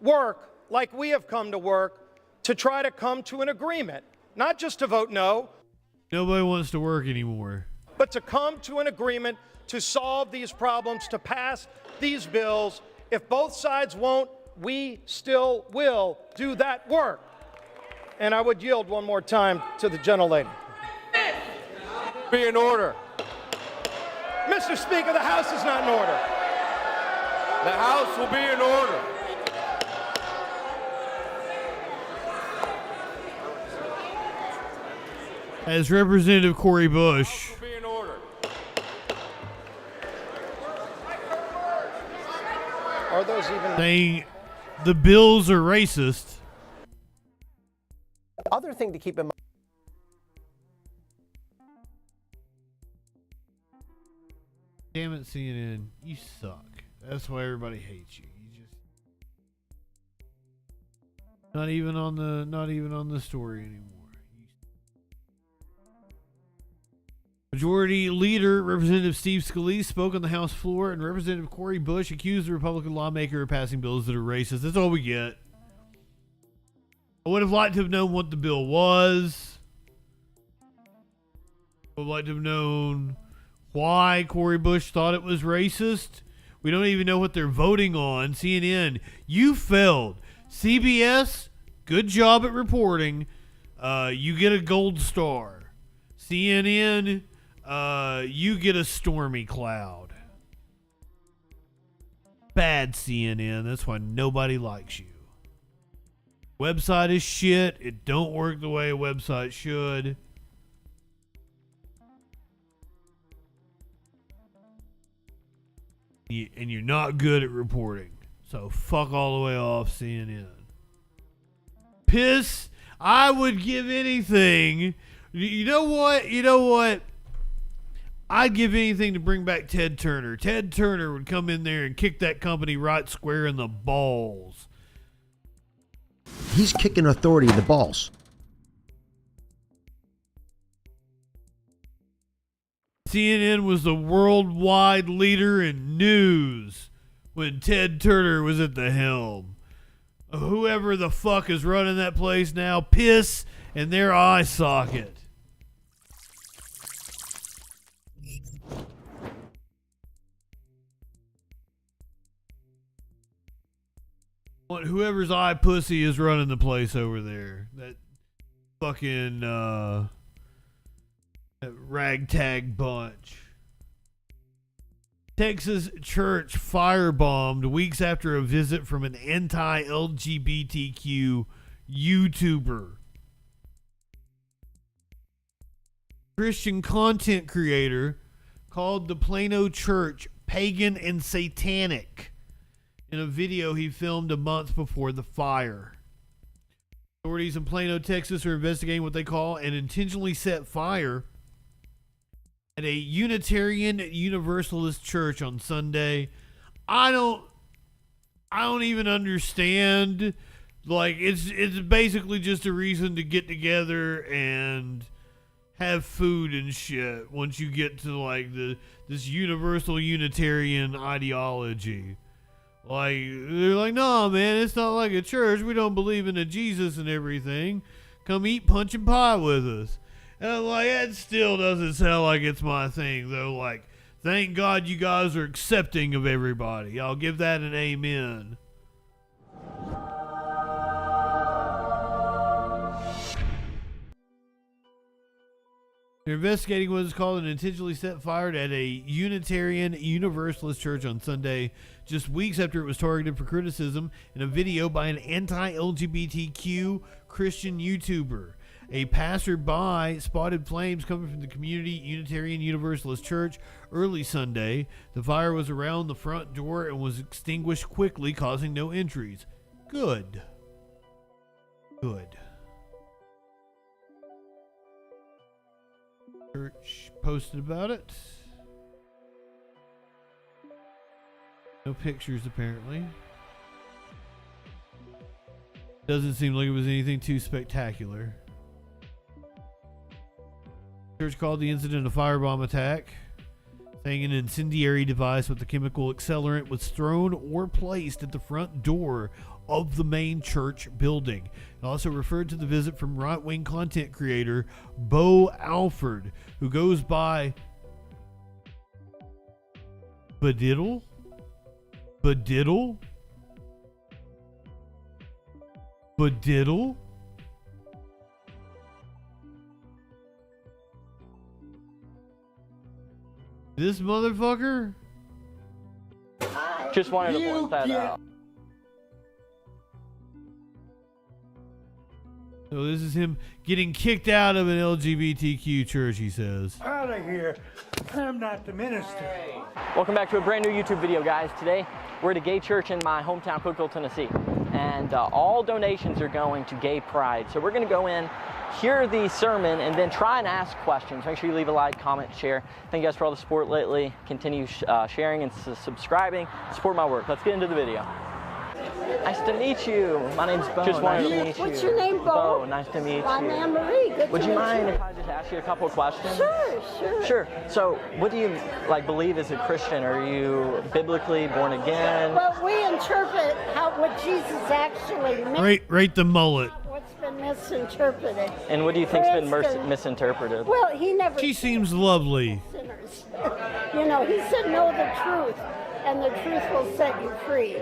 [SPEAKER 19] work like we have come to work to try to come to an agreement, not just to vote no.
[SPEAKER 2] Nobody wants to work anymore.
[SPEAKER 19] But to come to an agreement to solve these problems, to pass these bills. If both sides won't, we still will do that work. And I would yield one more time to the gentlelady.
[SPEAKER 20] Be in order.
[SPEAKER 19] Mr. Speaker, the House is not in order.
[SPEAKER 20] The House will be in order.
[SPEAKER 2] As Representative Cori Bush
[SPEAKER 20] Be in order.
[SPEAKER 19] Are those even
[SPEAKER 2] saying the bills are racist.
[SPEAKER 21] Other thing to keep in mind.
[SPEAKER 2] Damn it, CNN, you suck. That's why everybody hates you. Not even on the story anymore. Majority Leader Representative Steve Scalise spoke on the House floor, and Representative Cori Bush accused the Republican lawmaker of passing bills that are racist. That's all we get. I would have liked to have known what the bill was. I would like to have known why Cori Bush thought it was racist. We don't even know what they're voting on. CNN, you failed. CBS, good job at reporting. You get a gold star. CNN, you get a stormy cloud. Bad CNN. That's why nobody likes you. Website is shit. It don't work the way a website should. And you're not good at reporting. So fuck all the way off, CNN. Piss. I would give anything. You know what? I'd give anything to bring back Ted Turner. Ted Turner would come in there and kick that company right square in the balls.
[SPEAKER 9] He's kicking authority in the balls.
[SPEAKER 2] CNN was the worldwide leader in news when Ted Turner was at the helm. Whoever the fuck is running that place now, piss in their eye socket. Whoever's eye pussy is running the place over there. That fucking that ragtag bunch. Texas church firebombed weeks after a visit from an anti-LGBTQ YouTuber. Christian content creator called the Plano church pagan and satanic in a video he filmed a month before the fire. Authorities in Plano, Texas are investigating what they call an intentionally set fire at a Unitarian Universalist church on Sunday. I don't even understand. Like, it's basically just a reason to get together and have food and shit once you get to like this universal Unitarian ideology. Like, they're like, no, man, it's not like a church. We don't believe in a Jesus and everything. Come eat punch and pie with us. And I'm like, that still doesn't sound like it's my thing, though. Like, thank God you guys are accepting of everybody. I'll give that an amen. They're investigating what is called an intentionally set fire at a Unitarian Universalist church on Sunday, just weeks after it was targeted for criticism in a video by an anti-LGBTQ Christian YouTuber. A passerby spotted flames coming from the Community Unitarian Universalist Church early Sunday. The fire was around the front door and was extinguished quickly, causing no injuries. Good. Church posted about it. No pictures, apparently. Doesn't seem like it was anything too spectacular. Church called the incident a firebomb attack, saying an incendiary device with a chemical accelerant was thrown or placed at the front door of the main church building. It also referred to the visit from right-wing content creator Bo Alford, who goes by Badiddle? This motherfucker?
[SPEAKER 17] Just wanted to point that out.
[SPEAKER 2] So this is him getting kicked out of an LGBTQ church, he says.
[SPEAKER 21] Out of here. I'm not the minister.
[SPEAKER 17] Welcome back to a brand new YouTube video, guys. Today, we're at a gay church in my hometown, Cookeville, Tennessee. And all donations are going to gay pride. So we're going to go in, hear the sermon, and then try and ask questions. Make sure you leave a like, comment, share. Thank you guys for all the support lately. Continue sharing and subscribing. Support my work. Let's get into the video. Nice to meet you. My name's Bo.
[SPEAKER 8] Just
[SPEAKER 17] Nice
[SPEAKER 8] wanted
[SPEAKER 17] to
[SPEAKER 8] to-
[SPEAKER 17] meet you.
[SPEAKER 1] What's your name, Bo?
[SPEAKER 17] Bo, nice to meet
[SPEAKER 1] I'm
[SPEAKER 17] you.
[SPEAKER 1] Anne Marie. Good
[SPEAKER 17] Would
[SPEAKER 1] to
[SPEAKER 17] you
[SPEAKER 1] meet
[SPEAKER 17] mind
[SPEAKER 1] you.
[SPEAKER 17] if I just ask you a couple of questions?
[SPEAKER 1] Sure.
[SPEAKER 17] Sure. So, what do you believe as a Christian? Are you biblically born again?
[SPEAKER 1] Well, we interpret what Jesus actually meant.
[SPEAKER 2] Rate the mullet.
[SPEAKER 1] What's been misinterpreted.
[SPEAKER 17] And what do you think's been
[SPEAKER 1] For instance,
[SPEAKER 17] misinterpreted?
[SPEAKER 1] Well, he never.
[SPEAKER 2] She seems lovely.
[SPEAKER 1] Sinners. He said, know the truth, and the truth will set you free.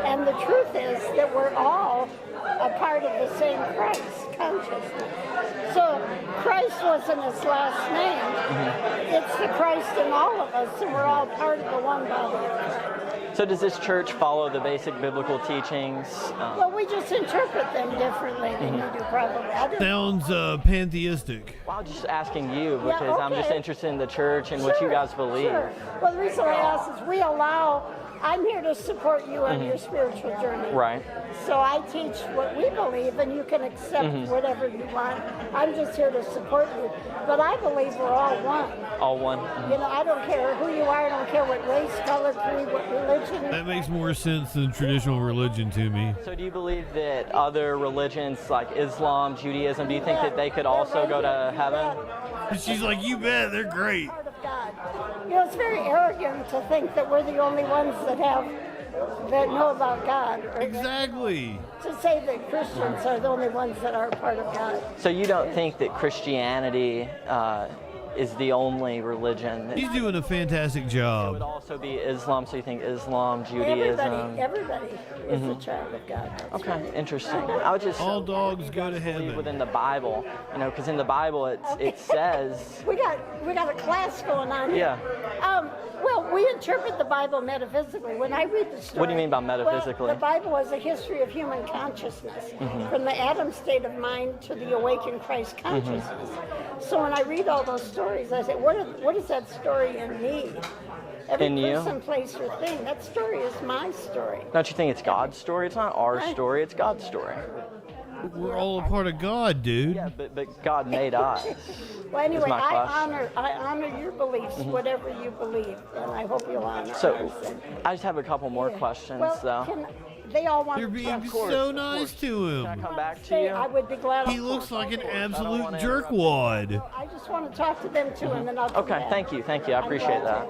[SPEAKER 1] And the truth is that we're all a part of the same Christ consciousness. So Christ wasn't his last name. It's the Christ in all of us, and we're all part of the one body of Christ.
[SPEAKER 17] So does this church follow the basic biblical teachings?
[SPEAKER 1] Well, we just interpret them differently than you do, probably. I don't-
[SPEAKER 2] Sounds pantheistic.
[SPEAKER 17] Well, I'm just asking you
[SPEAKER 1] Yeah,
[SPEAKER 17] because I'm just
[SPEAKER 1] okay.
[SPEAKER 17] interested in the church and what you guys believe.
[SPEAKER 1] Sure. Well, the reason I ask is I'm here to support you on your spiritual journey.
[SPEAKER 17] Right.
[SPEAKER 1] So I teach what we believe, and you can accept whatever you want. I'm just here to support you. But I believe we're all one.
[SPEAKER 17] All one.
[SPEAKER 1] I don't care who you are. I don't care what race, color, creed, what religion.
[SPEAKER 2] That makes more sense than traditional religion to me.
[SPEAKER 17] So do you believe that other religions like Islam, Judaism, do you think that they could also go to heaven?
[SPEAKER 2] She's like, you bet, they're great.
[SPEAKER 1] God. It's very arrogant to think that we're the only ones that know about God.
[SPEAKER 2] Exactly.
[SPEAKER 1] To say that Christians are the only ones that are part of God.
[SPEAKER 17] So you don't think that Christianity is the only religion?
[SPEAKER 2] He's doing a fantastic
[SPEAKER 17] It would
[SPEAKER 2] job.
[SPEAKER 17] also be Islam, so you think Islam, Judaism?
[SPEAKER 1] Everybody is a child of God.
[SPEAKER 17] Okay, interesting. I would just
[SPEAKER 2] all dogs go to
[SPEAKER 17] believe
[SPEAKER 2] heaven.
[SPEAKER 17] within the Bible, because in the Bible it says.
[SPEAKER 1] We got a class going on here.
[SPEAKER 17] Yeah.
[SPEAKER 1] Well, we interpret the Bible metaphysically. When I read the story.
[SPEAKER 17] What do you mean by metaphysically?
[SPEAKER 1] Well, the Bible is a history of human consciousness, from the Adam state of mind to the awakened Christ consciousness. So when I read all those stories, I say, what is that story in me? Every
[SPEAKER 17] In you?
[SPEAKER 1] person, place, or thing. That story is my story.
[SPEAKER 17] Don't you think it's God's story? It's not our story, it's God's story.
[SPEAKER 2] We're all a part of God, dude.
[SPEAKER 17] Yeah, but God made us.
[SPEAKER 1] Well, anyway,
[SPEAKER 17] my
[SPEAKER 1] I honor your beliefs, whatever you believe, and I hope you'll honor
[SPEAKER 17] So,
[SPEAKER 1] ours.
[SPEAKER 17] I just have a couple more questions, though.
[SPEAKER 1] They all want
[SPEAKER 2] You're
[SPEAKER 1] to
[SPEAKER 2] being
[SPEAKER 1] talk.
[SPEAKER 2] so nice to him.
[SPEAKER 17] Can I come back to you?
[SPEAKER 1] I would be glad.
[SPEAKER 2] He looks like an absolute jerkwad.
[SPEAKER 1] I just want to talk to them too, and then I'll come
[SPEAKER 17] Okay,
[SPEAKER 1] back.
[SPEAKER 17] thank you. I appreciate that.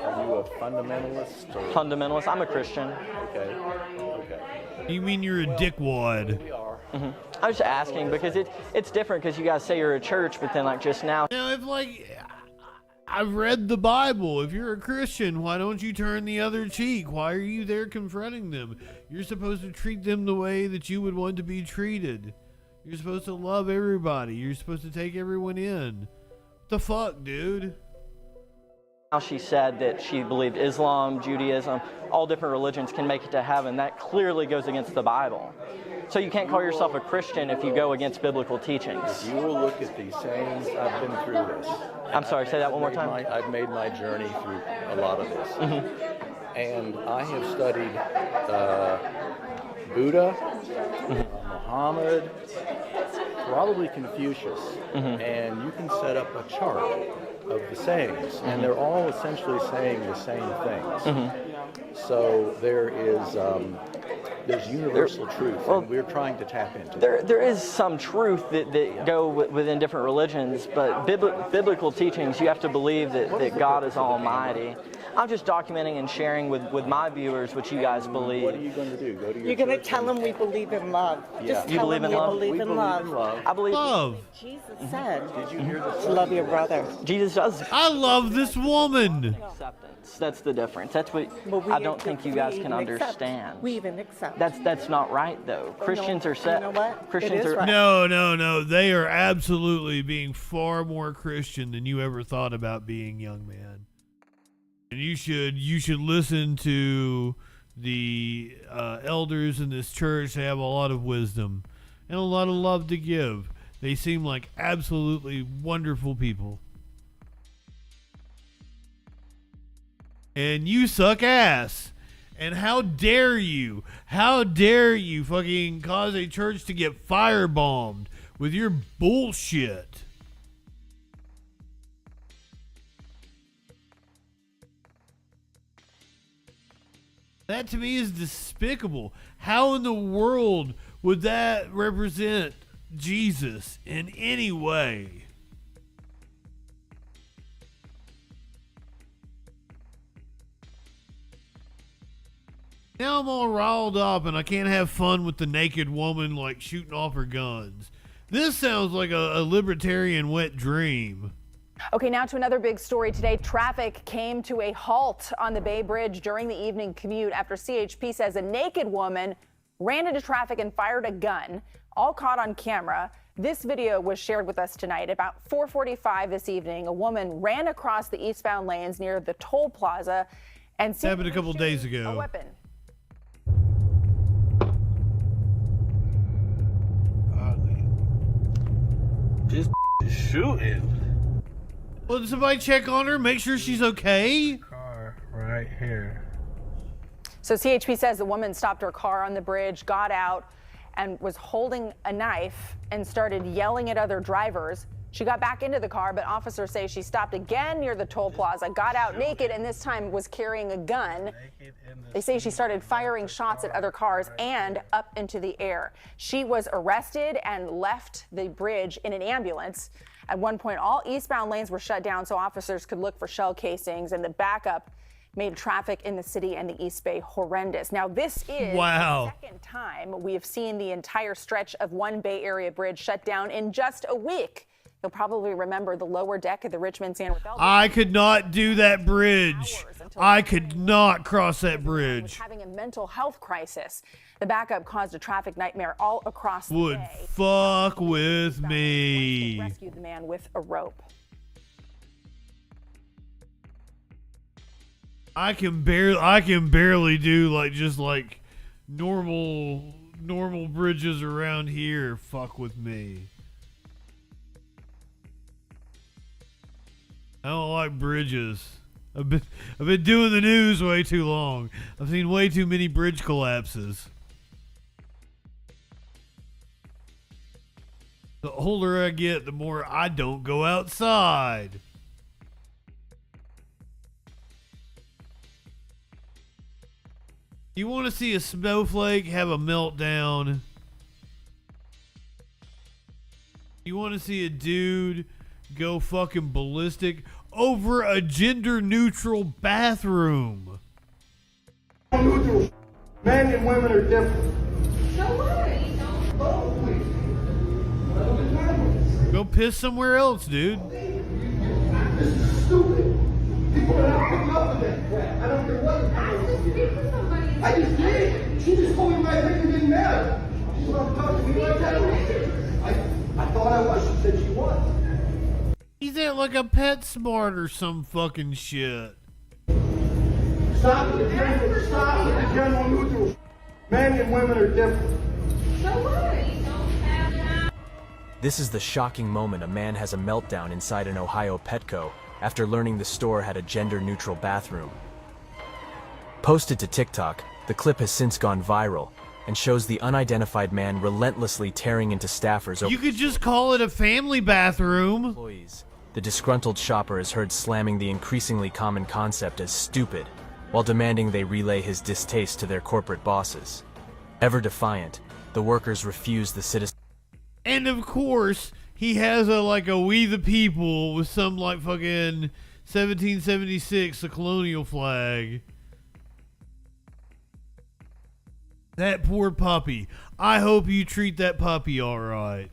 [SPEAKER 3] Are you a fundamentalist? Or?
[SPEAKER 17] Fundamentalist? I'm a Christian.
[SPEAKER 3] Okay.
[SPEAKER 2] You mean you're a dickwad?
[SPEAKER 3] We are.
[SPEAKER 17] I was just asking because it's different because you guys say you're a church, but then just now.
[SPEAKER 2] Now, if I've read the Bible. If you're a Christian, why don't you turn the other cheek? Why are you there confronting them? You're supposed to treat them the way that you would want to be treated. You're supposed to love everybody. You're supposed to take everyone in. What the fuck, dude?
[SPEAKER 17] She said that she believed Islam, Judaism, all different religions can make it to heaven. That clearly goes against the Bible. So you can't call yourself a Christian if you go against biblical teachings.
[SPEAKER 3] If you will look at these sayings, I've been through this.
[SPEAKER 17] I'm sorry, say that one more time.
[SPEAKER 3] I've made my journey through a lot of this. And I have studied Buddha, Muhammad, probably Confucius, and you can set up a chart of the sayings, and they're all essentially saying the same things. So there is there's universal truth, and we're trying to tap into that.
[SPEAKER 17] There is some truth that go within different religions, but biblical teachings, you have to believe that God is almighty. I'm just documenting and sharing with my viewers what you guys believe.
[SPEAKER 3] What are you going to do? Go to your
[SPEAKER 16] You're going to tell them we believe in love. Just
[SPEAKER 17] You
[SPEAKER 16] tell
[SPEAKER 17] believe
[SPEAKER 16] them
[SPEAKER 17] in
[SPEAKER 16] we
[SPEAKER 17] love?
[SPEAKER 16] believe in love.
[SPEAKER 17] I believe
[SPEAKER 2] love.
[SPEAKER 16] Jesus said,
[SPEAKER 3] Did you hear this?
[SPEAKER 16] to love your brother.
[SPEAKER 17] Jesus does.
[SPEAKER 2] I love this woman.
[SPEAKER 17] Acceptance. That's the difference. That's what I don't think you guys can understand.
[SPEAKER 16] We even accept.
[SPEAKER 17] That's not right though. Christians are set.
[SPEAKER 16] You know what?
[SPEAKER 17] Christians
[SPEAKER 16] It is
[SPEAKER 17] are.
[SPEAKER 16] right.
[SPEAKER 2] No. They are absolutely being far more Christian than you ever thought about being, young man. And you should listen to the elders in this church. They have a lot of wisdom and a lot of love to give. They seem like absolutely wonderful people. And you suck ass. And how dare you fucking cause a church to get firebombed with your bullshit. That to me is despicable. How in the world would that represent Jesus in any way? Now I'm all riled up and I can't have fun with the naked woman like shooting off her guns. This sounds like a libertarian wet dream.
[SPEAKER 4] Okay, now to another big story today. Traffic came to a halt on the Bay Bridge during the evening commute after CHP says a naked woman ran into traffic and fired a gun, all caught on camera. This video was shared with us tonight. About 4:45 this evening, a woman ran across the eastbound lanes near the toll plaza and
[SPEAKER 2] happened a couple days ago.
[SPEAKER 4] A weapon.
[SPEAKER 5] Just shooting.
[SPEAKER 2] Well, did somebody check on her, make sure she's okay?
[SPEAKER 5] Car right here.
[SPEAKER 4] So CHP says the woman stopped her car on the bridge, got out, and was holding a knife and started yelling at other drivers. She got back into the car, but officers say she stopped again near the toll plaza, got out naked, and this time was carrying a gun. They say she started firing shots at other cars and up into the air. She was arrested and left the bridge in an ambulance. At one point, all eastbound lanes were shut down so officers could look for shell casings, and the backup made traffic in the city and the East Bay horrendous. Now, this is the second time we have seen the entire stretch of one Bay Area bridge shut down in just a week. You'll probably remember the lower deck of the Richmond-San Rafael.
[SPEAKER 2] I could not do that bridge. I could not cross that bridge.
[SPEAKER 4] Was having a mental health crisis. The backup caused a traffic nightmare all across the
[SPEAKER 2] Would
[SPEAKER 4] bay.
[SPEAKER 2] fuck with me.
[SPEAKER 4] Rescued the man with a rope.
[SPEAKER 2] I can barely do like normal bridges around here. Fuck with me. I don't like bridges. I've been doing the news way too long. I've seen way too many bridge collapses. The older I get, the more I don't go outside. You want to see a snowflake have a meltdown? You want to see a dude go fucking ballistic over a gender-neutral bathroom?
[SPEAKER 21] Men and women are different.
[SPEAKER 2] Go piss somewhere else, dude.
[SPEAKER 21] This is stupid. People are not picking up on that crap. I don't care what. I just did. She just told me my opinion didn't matter. She's going to talk to me like that. I thought I was. She said she was.
[SPEAKER 2] He's at like a PetSmart or some fucking shit.
[SPEAKER 21] Stop with the general neutral. Men and women are different.
[SPEAKER 6] This is the shocking moment a man has a meltdown inside an Ohio Petco after learning the store had a gender-neutral bathroom. Posted to TikTok, the clip has since gone viral and shows the unidentified man relentlessly tearing into staffers.
[SPEAKER 2] You could just call it a family bathroom.
[SPEAKER 6] Employees. The disgruntled shopper is heard slamming the increasingly common concept as stupid, while demanding they relay his distaste to their corporate bosses. Ever defiant, the workers refuse the citizen.
[SPEAKER 2] And of course, he has a We the People with some like fucking 1776, the colonial flag. That poor puppy. I hope you treat that puppy all right.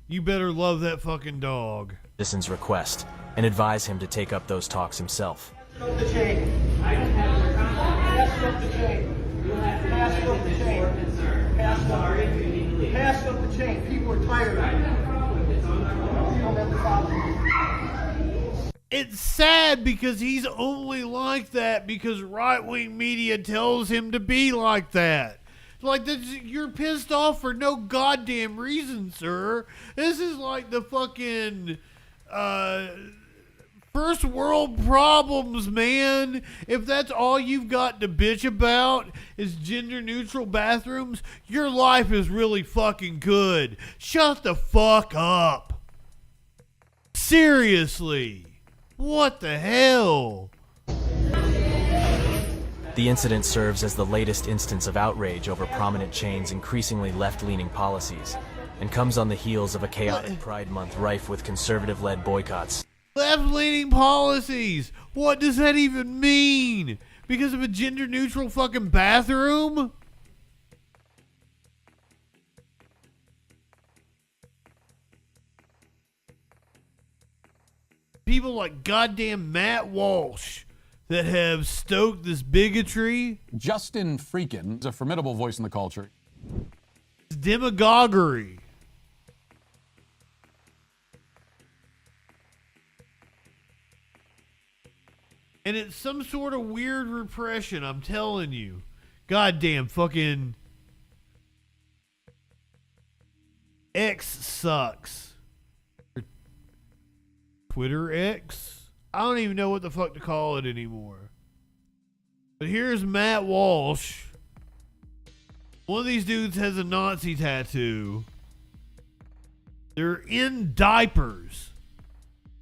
[SPEAKER 2] You better love that fucking dog.
[SPEAKER 6] Citizen's request and advise him to take up those talks himself.
[SPEAKER 21] Pass up the chain. Pass up the chain. Pass up the chain. Pass up the chain. People are tired of it.
[SPEAKER 2] It's sad because he's only like that because right-wing media tells him to be like that. Like, you're pissed off for no goddamn reason, sir. This is like the fucking first world problems, man. If that's all you've got to bitch about is gender-neutral bathrooms, your life is really fucking good. Shut the fuck up. Seriously. What the hell?
[SPEAKER 6] The incident serves as the latest instance of outrage over prominent chains' increasingly left-leaning policies, and comes on the heels of a chaotic Pride Month rife with conservative-led boycotts.
[SPEAKER 2] Left-leaning policies! What does that even mean? Because of a gender-neutral fucking bathroom? People like goddamn Matt Walsh that have stoked this bigotry.
[SPEAKER 7] JustinFREAKIN is a formidable voice in the culture.
[SPEAKER 2] It's demagoguery. And it's some sort of weird repression, I'm telling you. Goddamn fucking X sucks. Twitter X? I don't even know what the fuck to call it anymore. But here's Matt Walsh. One of these dudes has a Nazi tattoo. They're in diapers.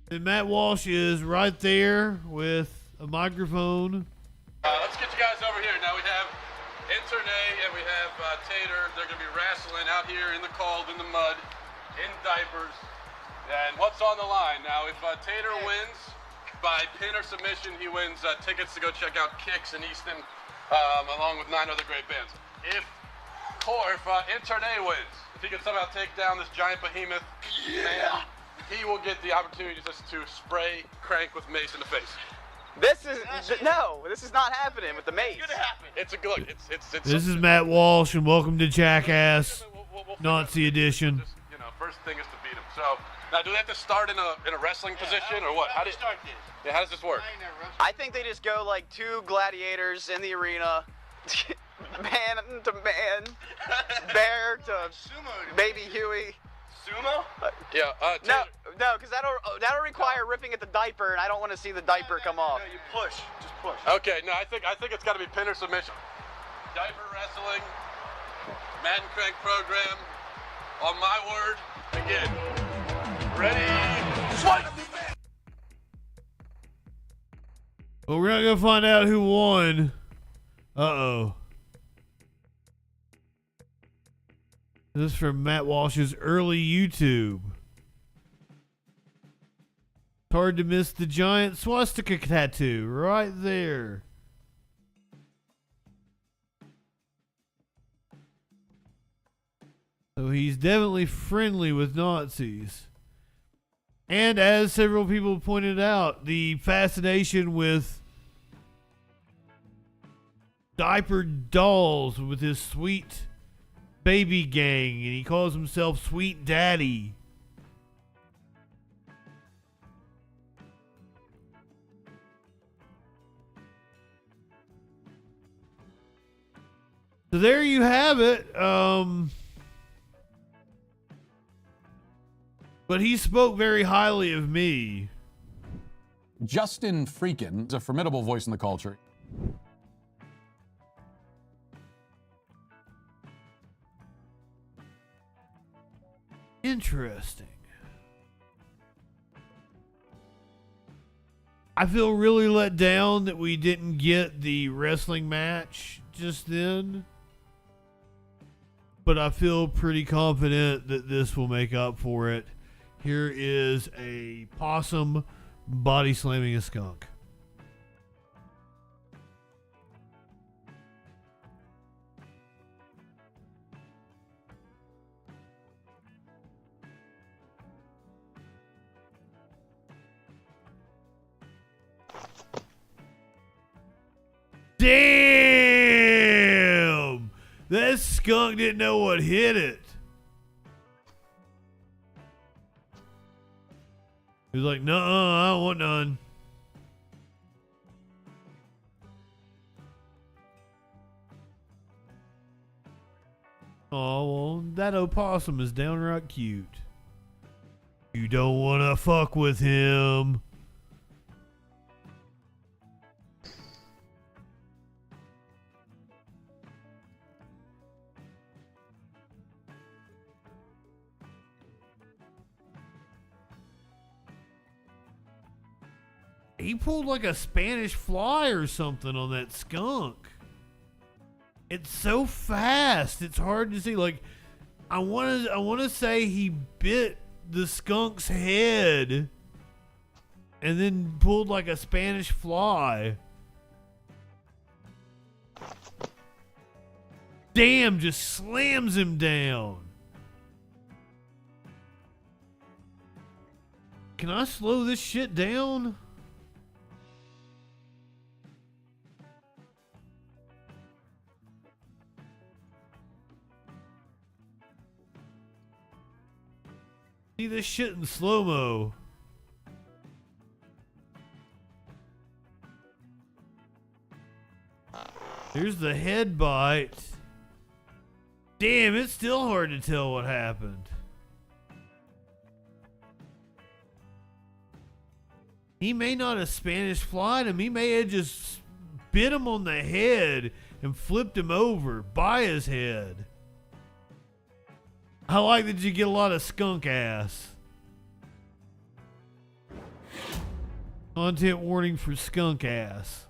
[SPEAKER 2] And Matt Walsh is right there with a microphone.
[SPEAKER 20] Let's get you guys over here. Now we have Internet and we have Tater. They're going to be wrestling out here in the cold, in the mud, in diapers. And what's on the line? Now, if Tater wins by pin or submission, he wins tickets to go check out Kicks in Easton, along with 9 other great bands. If Internet wins, if he can somehow take down this giant behemoth, man, he will get the opportunity just to spray Crank with mace in the face.
[SPEAKER 11] This is not happening with the mace.
[SPEAKER 20] It's gonna happen. It's a good.
[SPEAKER 2] This is Matt Walsh, and welcome to Jackass Nazi Edition.
[SPEAKER 20] Just, first thing is to beat him. So now, do they have to start in a wrestling position or what? How do you start this? Yeah, how does this work?
[SPEAKER 11] I think they just go like 2 gladiators in the arena, man to man, bear to baby Huey.
[SPEAKER 20] Sumo? Yeah.
[SPEAKER 11] No, because that'll require ripping at the diaper, and I don't want to see the diaper come off.
[SPEAKER 20] No, you push. Just push. Okay. No, I think it's got to be pin or submission. Diaper wrestling, Madden Crank program. On my word, again. Ready? Swipe!
[SPEAKER 2] Well, we're not gonna find out who won. Uh-oh. This is from Matt Walsh's early YouTube. It's hard to miss the giant swastika tattoo right there. So he's definitely friendly with Nazis. And as several people pointed out, the fascination with diapered dolls with his sweet baby gang, and he calls himself Sweet Daddy. So there you have it. But he spoke very highly of me.
[SPEAKER 7] JustinFREAKIN is a formidable voice in the culture.
[SPEAKER 2] Interesting. I feel really let down that we didn't get the wrestling match just then. But I feel pretty confident that this will make up for it. Here is a possum body slamming a skunk. Damn! That skunk didn't know what hit it. He was like, "Nuh-uh, I don't want none." Oh, well, that opossum is downright cute. You don't want to fuck with him. He pulled like a Spanish fly or something on that skunk. It's so fast. It's hard to see. Like, I want to say he bit the skunk's head and then pulled like a Spanish fly. Damn, just slams him down. Can I slow this shit down? See this shit in slow-mo. Here's the head bite. Damn, it's still hard to tell what happened. He may not have Spanish flied him. He may have just bit him on the head and flipped him over by his head. I like that you get a lot of skunk ass. Content warning for skunk ass.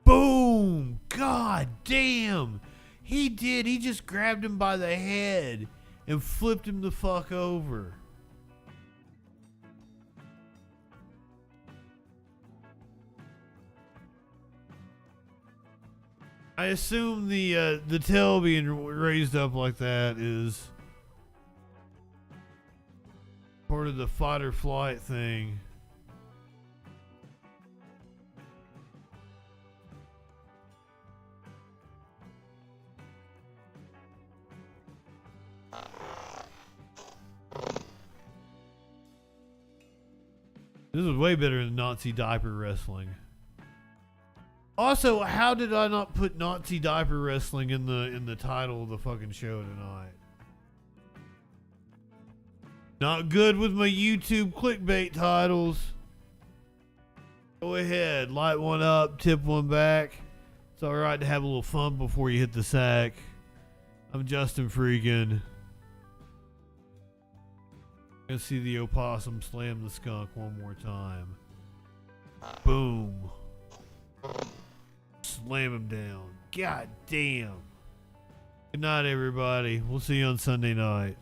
[SPEAKER 2] Boom! God damn! He did. He just grabbed him by the head and flipped him the fuck over. I assume the tail being raised up like that is part of the fight or flight thing. This is way better than Nazi diaper wrestling. Also, how did I not put Nazi diaper wrestling in the title of the fucking show tonight? Not good with my YouTube clickbait titles. Go ahead, light one up, tip one back. It's alright to have a little fun before you hit the sack. I'm JustinFREAKIN. Gonna see the opossum slam the skunk one more time. Boom. Slam him down. God damn. Good night, everybody. We'll see you on Sunday night.